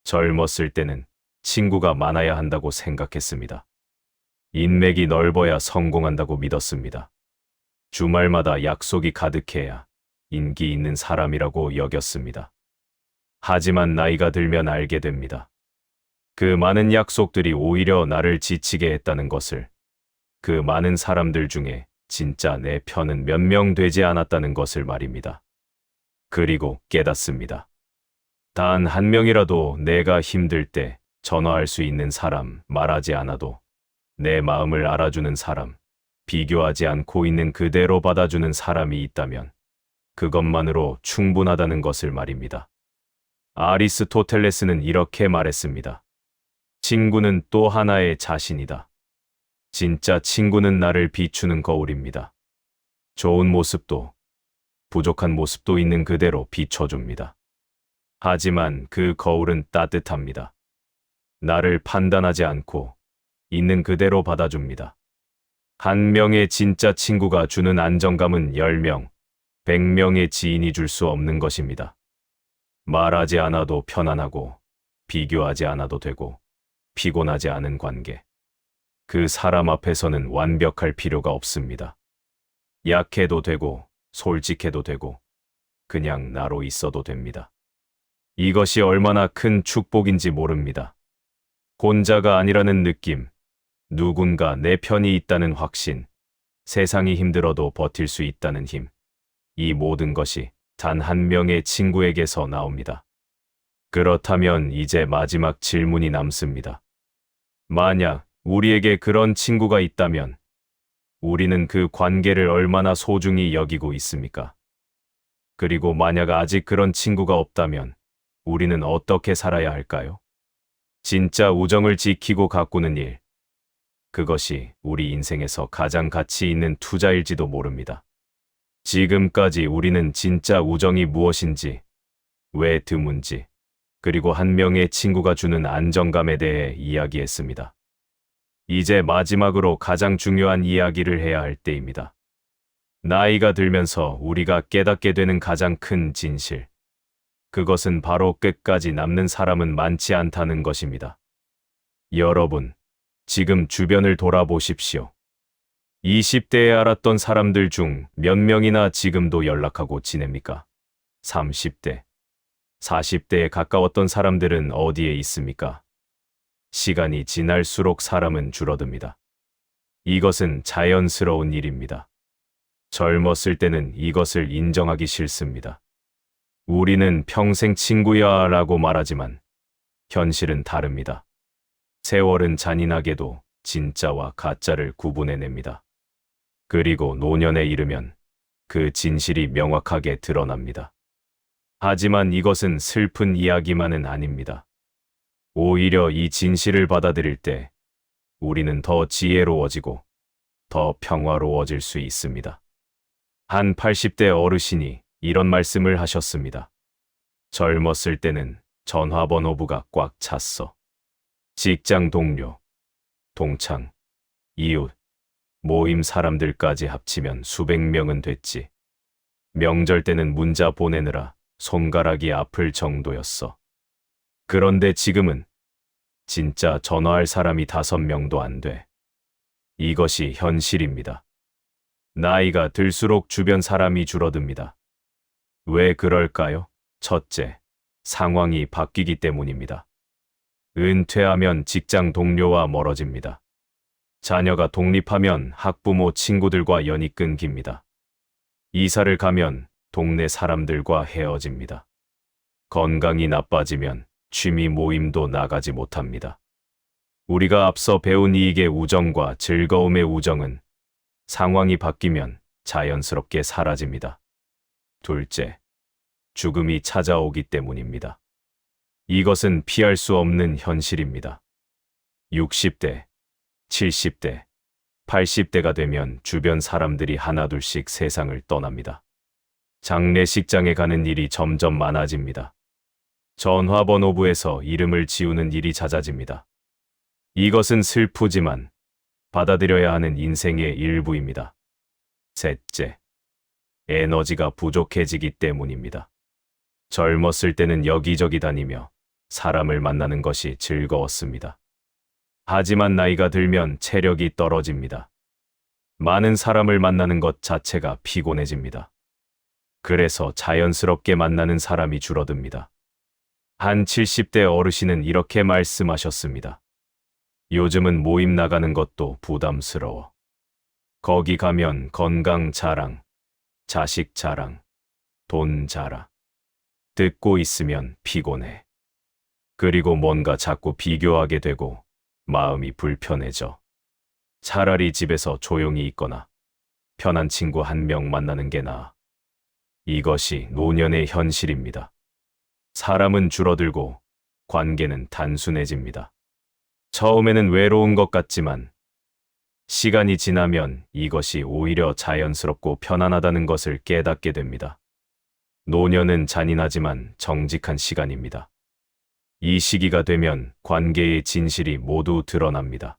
젊었을 때는 친구가 많아야 한다고 생각했습니다. 인맥이 넓어야 성공한다고 믿었습니다. 주말마다 약속이 가득해야 인기 있는 사람이라고 여겼습니다. 하지만 나이가 들면 알게 됩니다. 그 많은 약속들이 오히려 나를 지치게 했다는 것을, 그 많은 사람들 중에 진짜 내 편은 몇 명 되지 않았다는 것을 말입니다. 그리고 깨닫습니다. 단 한 명이라도 내가 힘들 때 전화할 수 있는 사람, 말하지 않아도 내 마음을 알아주는 사람, 비교하지 않고 있는 그대로 받아주는 사람이 있다면 그것만으로 충분하다는 것을 말입니다. 아리스토텔레스는 이렇게 말했습니다. 친구는 또 하나의 자신이다. 진짜 친구는 나를 비추는 거울입니다. 좋은 모습도 부족한 모습도 있는 그대로 비춰줍니다. 하지만 그 거울은 따뜻합니다. 나를 판단하지 않고 있는 그대로 받아줍니다. 한 명의 진짜 친구가 주는 안정감은 10명, 100명의 지인이 줄 수 없는 것입니다. 말하지 않아도 편안하고 비교하지 않아도 되고 피곤하지 않은 관계. 그 사람 앞에서는 완벽할 필요가 없습니다. 약해도 되고 솔직해도 되고 그냥 나로 있어도 됩니다. 이것이 얼마나 큰 축복인지 모릅니다. 혼자가 아니라는 느낌, 누군가 내 편이 있다는 확신, 세상이 힘들어도 버틸 수 있다는 힘. 이 모든 것이 단 한 명의 친구에게서 나옵니다. 그렇다면 이제 마지막 질문이 남습니다. 만약 우리에게 그런 친구가 있다면 우리는 그 관계를 얼마나 소중히 여기고 있습니까? 그리고 만약 아직 그런 친구가 없다면 우리는 어떻게 살아야 할까요? 진짜 우정을 지키고 가꾸는 일. 그것이 우리 인생에서 가장 가치 있는 투자일지도 모릅니다. 지금까지 우리는 진짜 우정이 무엇인지, 왜 드문지, 그리고 한 명의 친구가 주는 안정감에 대해 이야기했습니다. 이제 마지막으로 가장 중요한 이야기를 해야 할 때입니다. 나이가 들면서 우리가 깨닫게 되는 가장 큰 진실. 그것은 바로 끝까지 남는 사람은 많지 않다는 것입니다. 여러분, 지금 주변을 돌아보십시오. 20대에 알았던 사람들 중 몇 명이나 지금도 연락하고 지냅니까? 30대, 40대에 가까웠던 사람들은 어디에 있습니까? 시간이 지날수록 사람은 줄어듭니다. 이것은 자연스러운 일입니다. 젊었을 때는 이것을 인정하기 싫습니다. 우리는 평생 친구야 라고 말하지만 현실은 다릅니다. 세월은 잔인하게도 진짜와 가짜를 구분해냅니다. 그리고 노년에 이르면 그 진실이 명확하게 드러납니다. 하지만 이것은 슬픈 이야기만은 아닙니다. 오히려 이 진실을 받아들일 때 우리는 더 지혜로워지고 더 평화로워질 수 있습니다. 한 80대 어르신이 이런 말씀을 하셨습니다. 젊었을 때는 전화번호부가 꽉 찼어. 직장 동료, 동창, 이웃, 모임 사람들까지 합치면 수백 명은 됐지. 명절 때는 문자 보내느라 손가락이 아플 정도였어. 그런데 지금은 진짜 전화할 사람이 5명도 안 돼. 이것이 현실입니다. 나이가 들수록 주변 사람이 줄어듭니다. 왜 그럴까요? 첫째, 상황이 바뀌기 때문입니다. 은퇴하면 직장 동료와 멀어집니다. 자녀가 독립하면 학부모 친구들과 연이 끊깁니다. 이사를 가면 동네 사람들과 헤어집니다. 건강이 나빠지면 취미 모임도 나가지 못합니다. 우리가 앞서 배운 이익의 우정과 즐거움의 우정은 상황이 바뀌면 자연스럽게 사라집니다. 둘째, 죽음이 찾아오기 때문입니다. 이것은 피할 수 없는 현실입니다. 60대, 70대, 80대가 되면 주변 사람들이 하나둘씩 세상을 떠납니다. 장례식장에 가는 일이 점점 많아집니다. 전화번호부에서 이름을 지우는 일이 잦아집니다. 이것은 슬프지만 받아들여야 하는 인생의 일부입니다. 셋째, 에너지가 부족해지기 때문입니다. 젊었을 때는 여기저기 다니며 사람을 만나는 것이 즐거웠습니다. 하지만 나이가 들면 체력이 떨어집니다. 많은 사람을 만나는 것 자체가 피곤해집니다. 그래서 자연스럽게 만나는 사람이 줄어듭니다. 한 70대 어르신은 이렇게 말씀하셨습니다. 요즘은 모임 나가는 것도 부담스러워. 거기 가면 건강 자랑, 자식 자랑, 돈 자랑. 듣고 있으면 피곤해. 그리고 뭔가 자꾸 비교하게 되고 마음이 불편해져. 차라리 집에서 조용히 있거나 편한 친구 1명 만나는 게 나아. 이것이 노년의 현실입니다. 사람은 줄어들고 관계는 단순해집니다. 처음에는 외로운 것 같지만 시간이 지나면 이것이 오히려 자연스럽고 편안하다는 것을 깨닫게 됩니다. 노년은 잔인하지만 정직한 시간입니다. 이 시기가 되면 관계의 진실이 모두 드러납니다.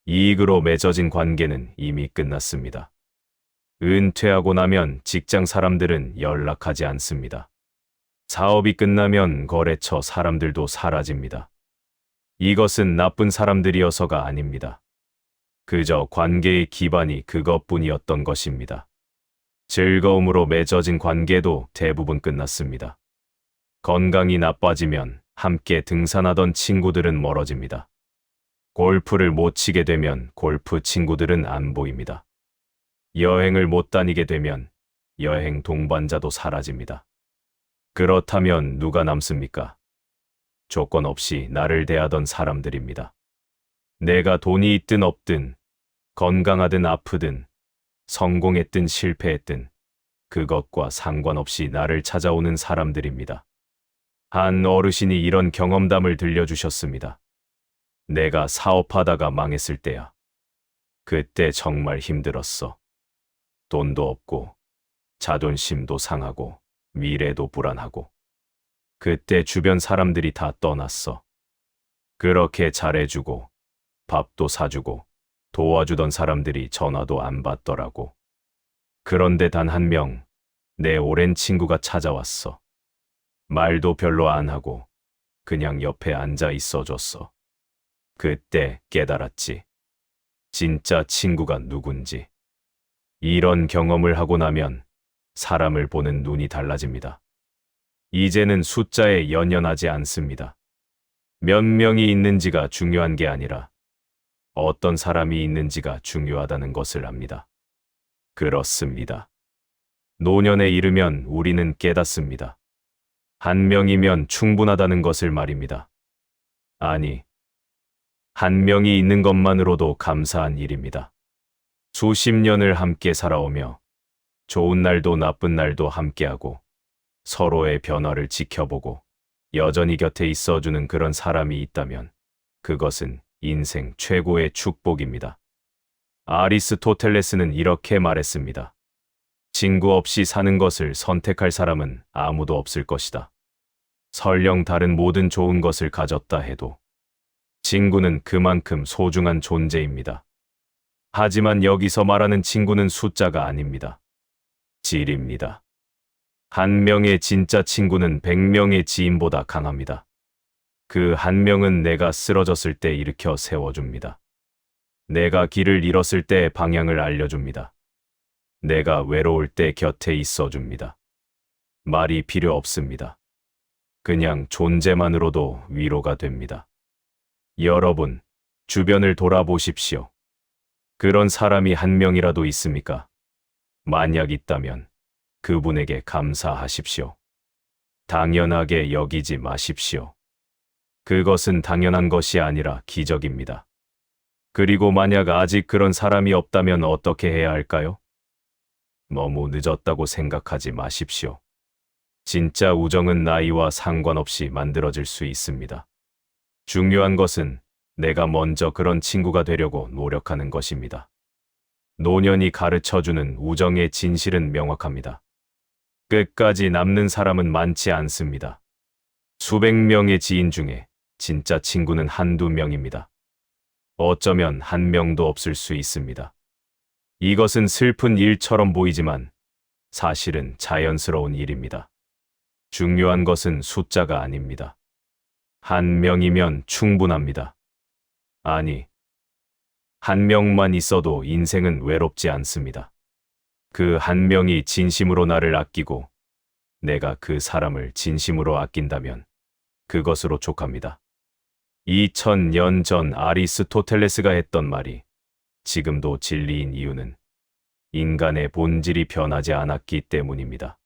이익으로 맺어진 관계는 이미 끝났습니다. 은퇴하고 나면 직장 사람들은 연락하지 않습니다. 사업이 끝나면 거래처 사람들도 사라집니다. 이것은 나쁜 사람들이어서가 아닙니다. 그저 관계의 기반이 그것뿐이었던 것입니다. 즐거움으로 맺어진 관계도 대부분 끝났습니다. 건강이 나빠지면 함께 등산하던 친구들은 멀어집니다. 골프를 못 치게 되면 골프 친구들은 안 보입니다. 여행을 못 다니게 되면 여행 동반자도 사라집니다. 그렇다면 누가 남습니까? 조건 없이 나를 대하던 사람들입니다. 내가 돈이 있든 없든, 건강하든 아프든, 성공했든 실패했든, 그것과 상관없이 나를 찾아오는 사람들입니다. 한 어르신이 이런 경험담을 들려주셨습니다. 내가 사업하다가 망했을 때야. 그때 정말 힘들었어. 돈도 없고, 자존심도 상하고, 미래도 불안하고. 그때 주변 사람들이 다 떠났어. 그렇게 잘해주고, 밥도 사주고, 도와주던 사람들이 전화도 안 받더라고. 그런데 단 1명, 내 오랜 친구가 찾아왔어. 말도 별로 안 하고, 그냥 옆에 앉아 있어줬어. 그때 깨달았지. 진짜 친구가 누군지. 이런 경험을 하고 나면 사람을 보는 눈이 달라집니다. 이제는 숫자에 연연하지 않습니다. 몇 명이 있는지가 중요한 게 아니라 어떤 사람이 있는지가 중요하다는 것을 압니다. 그렇습니다. 노년에 이르면 우리는 깨닫습니다. 한 명이면 충분하다는 것을 말입니다. 아니, 한 명이 있는 것만으로도 감사한 일입니다. 수십 년을 함께 살아오며 좋은 날도 나쁜 날도 함께하고 서로의 변화를 지켜보고 여전히 곁에 있어주는 그런 사람이 있다면 그것은 인생 최고의 축복입니다. 아리스토텔레스는 이렇게 말했습니다. 친구 없이 사는 것을 선택할 사람은 아무도 없을 것이다. 설령 다른 모든 좋은 것을 가졌다 해도 친구는 그만큼 소중한 존재입니다. 하지만 여기서 말하는 친구는 숫자가 아닙니다. 질입니다. 한 명의 진짜 친구는 100명의 지인보다 강합니다. 그 한 명은 내가 쓰러졌을 때 일으켜 세워줍니다. 내가 길을 잃었을 때 방향을 알려줍니다. 내가 외로울 때 곁에 있어줍니다. 말이 필요 없습니다. 그냥 존재만으로도 위로가 됩니다. 여러분, 주변을 돌아보십시오. 그런 사람이 한 명이라도 있습니까? 만약 있다면 그분에게 감사하십시오. 당연하게 여기지 마십시오. 그것은 당연한 것이 아니라 기적입니다. 그리고 만약 아직 그런 사람이 없다면 어떻게 해야 할까요? 너무 늦었다고 생각하지 마십시오. 진짜 우정은 나이와 상관없이 만들어질 수 있습니다. 중요한 것은 내가 먼저 그런 친구가 되려고 노력하는 것입니다. 노년이 가르쳐주는 우정의 진실은 명확합니다. 끝까지 남는 사람은 많지 않습니다. 수백 명의 지인 중에 진짜 친구는 한두 명입니다. 어쩌면 한 명도 없을 수 있습니다. 이것은 슬픈 일처럼 보이지만 사실은 자연스러운 일입니다. 중요한 것은 숫자가 아닙니다. 한 명이면 충분합니다. 아니, 한 명만 있어도 인생은 외롭지 않습니다. 그 한 명이 진심으로 나를 아끼고 내가 그 사람을 진심으로 아낀다면 그것으로 족합니다. 2000년 전 아리스토텔레스가 했던 말이 지금도 진리인 이유는 인간의 본질이 변하지 않았기 때문입니다.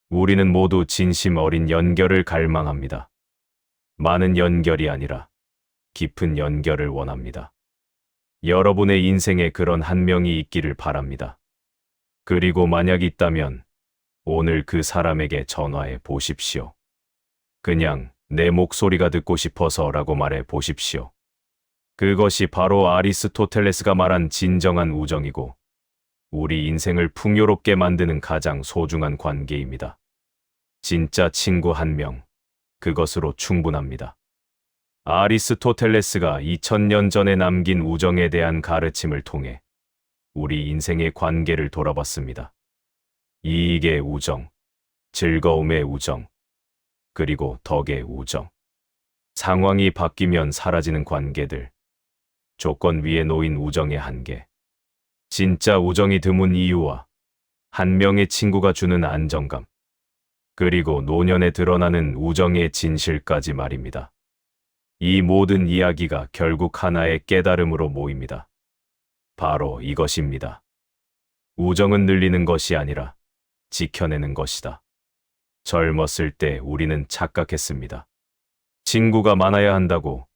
우리는 모두 진심 어린 연결을 갈망합니다. 많은 연결이 아니라 깊은 연결을 원합니다. 여러분의 인생에 그런 한 명이 있기를 바랍니다. 그리고 만약 있다면 오늘 그 사람에게 전화해 보십시오. 그냥 내 목소리가 듣고 싶어서라고 말해 보십시오. 그것이 바로 아리스토텔레스가 말한 진정한 우정이고 우리 인생을 풍요롭게 만드는 가장 소중한 관계입니다. 진짜 친구 한 명, 그것으로 충분합니다. 아리스토텔레스가 2000년 전에 남긴 우정에 대한 가르침을 통해 우리 인생의 관계를 돌아봤습니다. 이익의 우정, 즐거움의 우정, 그리고 덕의 우정. 상황이 바뀌면 사라지는 관계들, 조건 위에 놓인 우정의 한계. 진짜 우정이 드문 이유와 한 명의 친구가 주는 안정감, 그리고 노년에 드러나는 우정의 진실까지 말입니다. 이 모든 이야기가 결국 하나의 깨달음으로 모입니다. 바로 이것입니다. 우정은 늘리는 것이 아니라 지켜내는 것이다. 젊었을 때 우리는 착각했습니다. 친구가 많아야 한다고,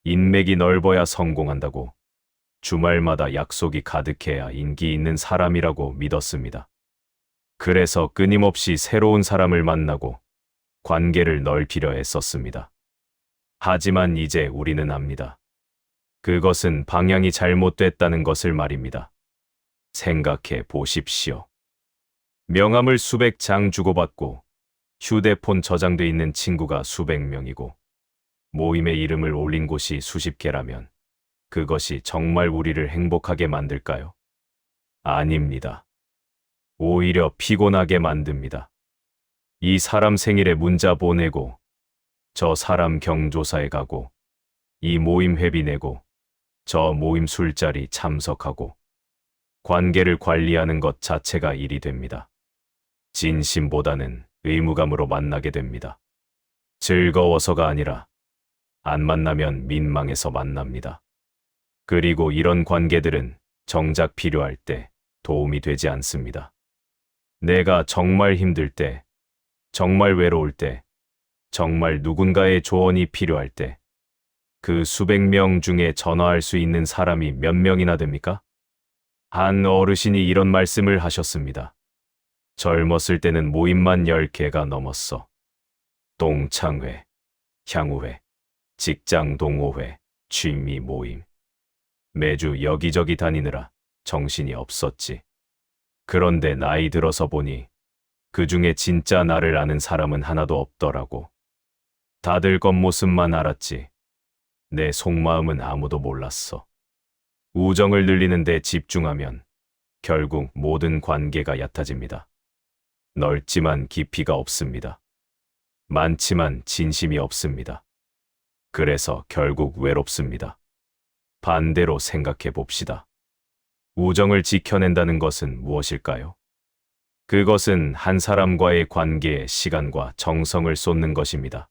인맥이 넓어야 성공한다고, 주말마다 약속이 가득해야 인기 있는 사람이라고 믿었습니다. 그래서 끊임없이 새로운 사람을 만나고 관계를 넓히려 했었습니다. 하지만 이제 우리는 압니다. 그것은 방향이 잘못됐다는 것을 말입니다. 생각해 보십시오. 명함을 수백 장 주고받고 휴대폰 저장돼 있는 친구가 수백 명이고 모임에 이름을 올린 곳이 수십 개라면 그것이 정말 우리를 행복하게 만들까요? 아닙니다. 오히려 피곤하게 만듭니다. 이 사람 생일에 문자 보내고 저 사람 경조사에 가고 이 모임 회비 내고 저 모임 술자리 참석하고 관계를 관리하는 것 자체가 일이 됩니다. 진심보다는 의무감으로 만나게 됩니다. 즐거워서가 아니라 안 만나면 민망해서 만납니다. 그리고 이런 관계들은 정작 필요할 때 도움이 되지 않습니다. 내가 정말 힘들 때, 정말 외로울 때, 정말 누군가의 조언이 필요할 때, 그 수백 명 중에 전화할 수 있는 사람이 몇 명이나 됩니까? 한 어르신이 이런 말씀을 하셨습니다. 젊었을 때는 모임만 10개가 넘었어. 동창회, 향후회, 직장 동호회, 취미 모임. 매주 여기저기 다니느라 정신이 없었지. 그런데 나이 들어서 보니 그 중에 진짜 나를 아는 사람은 하나도 없더라고. 다들 겉모습만 알았지. 내 속마음은 아무도 몰랐어. 우정을 늘리는 데 집중하면 결국 모든 관계가 얕아집니다. 넓지만 깊이가 없습니다. 많지만 진심이 없습니다. 그래서 결국 외롭습니다. 반대로 생각해 봅시다. 우정을 지켜낸다는 것은 무엇일까요? 그것은 한 사람과의 관계에 시간과 정성을 쏟는 것입니다.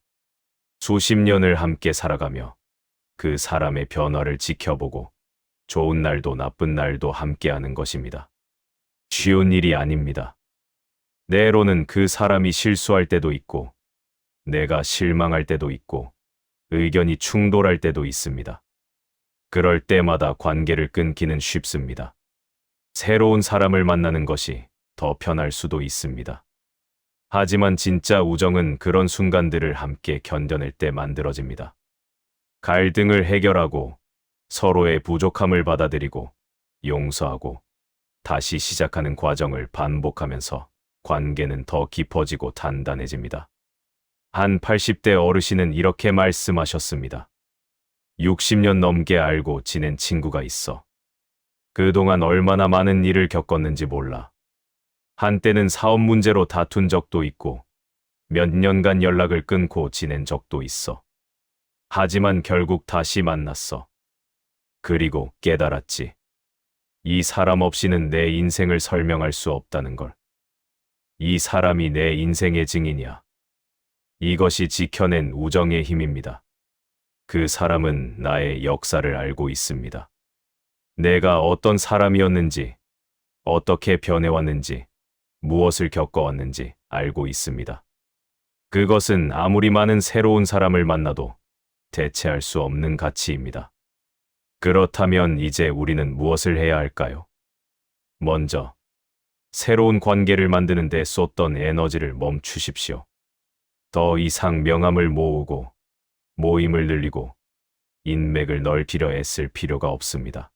수십 년을 함께 살아가며 그 사람의 변화를 지켜보고 좋은 날도 나쁜 날도 함께하는 것입니다. 쉬운 일이 아닙니다. 때로는 그 사람이 실수할 때도 있고, 내가 실망할 때도 있고, 의견이 충돌할 때도 있습니다. 그럴 때마다 관계를 끊기는 쉽습니다. 새로운 사람을 만나는 것이 더 편할 수도 있습니다. 하지만 진짜 우정은 그런 순간들을 함께 견뎌낼 때 만들어집니다. 갈등을 해결하고 서로의 부족함을 받아들이고 용서하고 다시 시작하는 과정을 반복하면서 관계는 더 깊어지고 단단해집니다. 한 80대 어르신은 이렇게 말씀하셨습니다. 60년 넘게 알고 지낸 친구가 있어. 그동안 얼마나 많은 일을 겪었는지 몰라. 한때는 사업 문제로 다툰 적도 있고 몇 년간 연락을 끊고 지낸 적도 있어. 하지만 결국 다시 만났어. 그리고 깨달았지. 이 사람 없이는 내 인생을 설명할 수 없다는 걸. 이 사람이 내 인생의 증인이야. 이것이 지켜낸 우정의 힘입니다. 그 사람은 나의 역사를 알고 있습니다. 내가 어떤 사람이었는지, 어떻게 변해왔는지, 무엇을 겪어왔는지 알고 있습니다. 그것은 아무리 많은 새로운 사람을 만나도 대체할 수 없는 가치입니다. 그렇다면 이제 우리는 무엇을 해야 할까요? 먼저, 새로운 관계를 만드는 데 쏟던 에너지를 멈추십시오. 더 이상 명함을 모으고, 모임을 늘리고, 인맥을 넓히려 애쓸 필요가 없습니다.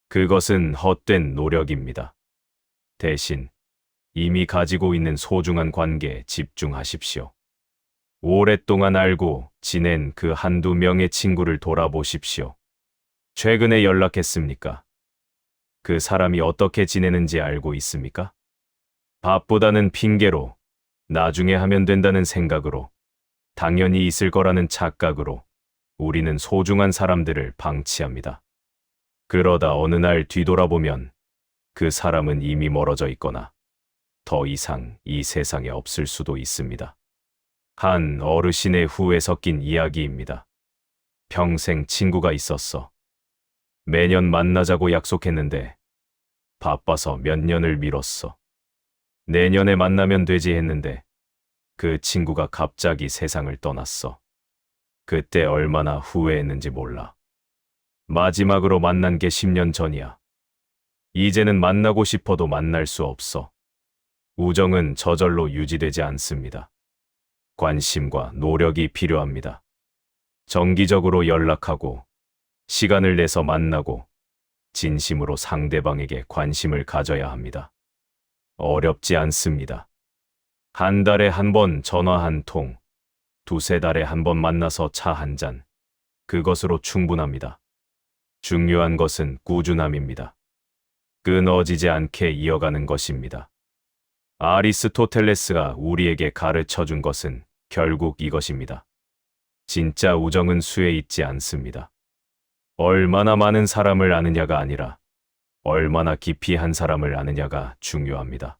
그것은 헛된 노력입니다. 대신, 이미 가지고 있는 소중한 관계에 집중하십시오. 오랫동안 알고 지낸 그 한두 명의 친구를 돌아보십시오. 최근에 연락했습니까? 그 사람이 어떻게 지내는지 알고 있습니까? 바쁘다는 핑계로, 나중에 하면 된다는 생각으로, 당연히 있을 거라는 착각으로 우리는 소중한 사람들을 방치합니다. 그러다 어느 날 뒤돌아보면 그 사람은 이미 멀어져 있거나 더 이상 이 세상에 없을 수도 있습니다. 한 어르신의 후에 섞인 이야기입니다. 평생 친구가 있었어. 매년 만나자고 약속했는데 바빠서 몇 년을 미뤘어. 내년에 만나면 되지 했는데 그 친구가 갑자기 세상을 떠났어. 그때 얼마나 후회했는지 몰라. 마지막으로 만난 게 10년 전이야. 이제는 만나고 싶어도 만날 수 없어. 우정은 저절로 유지되지 않습니다. 관심과 노력이 필요합니다. 정기적으로 연락하고, 시간을 내서 만나고, 진심으로 상대방에게 관심을 가져야 합니다. 어렵지 않습니다. 한 달에 한 번 전화 한 통, 두세 달에 한 번 만나서 차 한 잔. 그것으로 충분합니다. 중요한 것은 꾸준함입니다. 끊어지지 않게 이어가는 것입니다. 아리스토텔레스가 우리에게 가르쳐 준 것은 결국 이것입니다. 진짜 우정은 수에 있지 않습니다. 얼마나 많은 사람을 아느냐가 아니라 얼마나 깊이 한 사람을 아느냐가 중요합니다.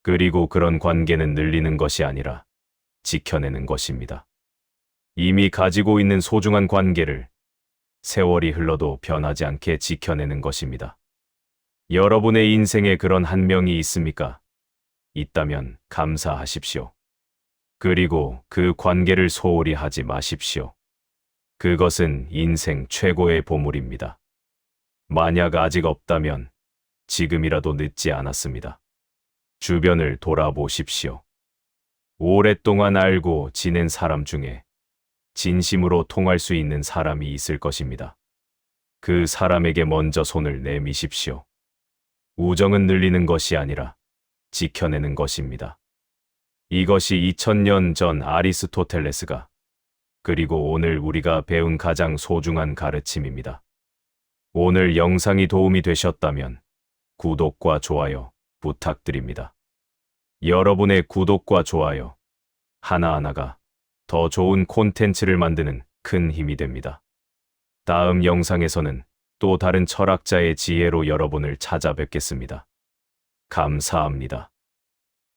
그리고 그런 관계는 늘리는 것이 아니라 지켜내는 것입니다. 이미 가지고 있는 소중한 관계를 세월이 흘러도 변하지 않게 지켜내는 것입니다. 여러분의 인생에 그런 한 명이 있습니까? 있다면 감사하십시오. 그리고 그 관계를 소홀히 하지 마십시오. 그것은 인생 최고의 보물입니다. 만약 아직 없다면 지금이라도 늦지 않았습니다. 주변을 돌아보십시오. 오랫동안 알고 지낸 사람 중에 진심으로 통할 수 있는 사람이 있을 것입니다. 그 사람에게 먼저 손을 내미십시오. 우정은 늘리는 것이 아니라 지켜내는 것입니다. 이것이 2000년 전 아리스토텔레스가 그리고 오늘 우리가 배운 가장 소중한 가르침입니다. 오늘 영상이 도움이 되셨다면 구독과 좋아요 부탁드립니다. 여러분의 구독과 좋아요 하나하나가 더 좋은 콘텐츠를 만드는 큰 힘이 됩니다. 다음 영상에서는 또 다른 철학자의 지혜로 여러분을 찾아뵙겠습니다. 감사합니다.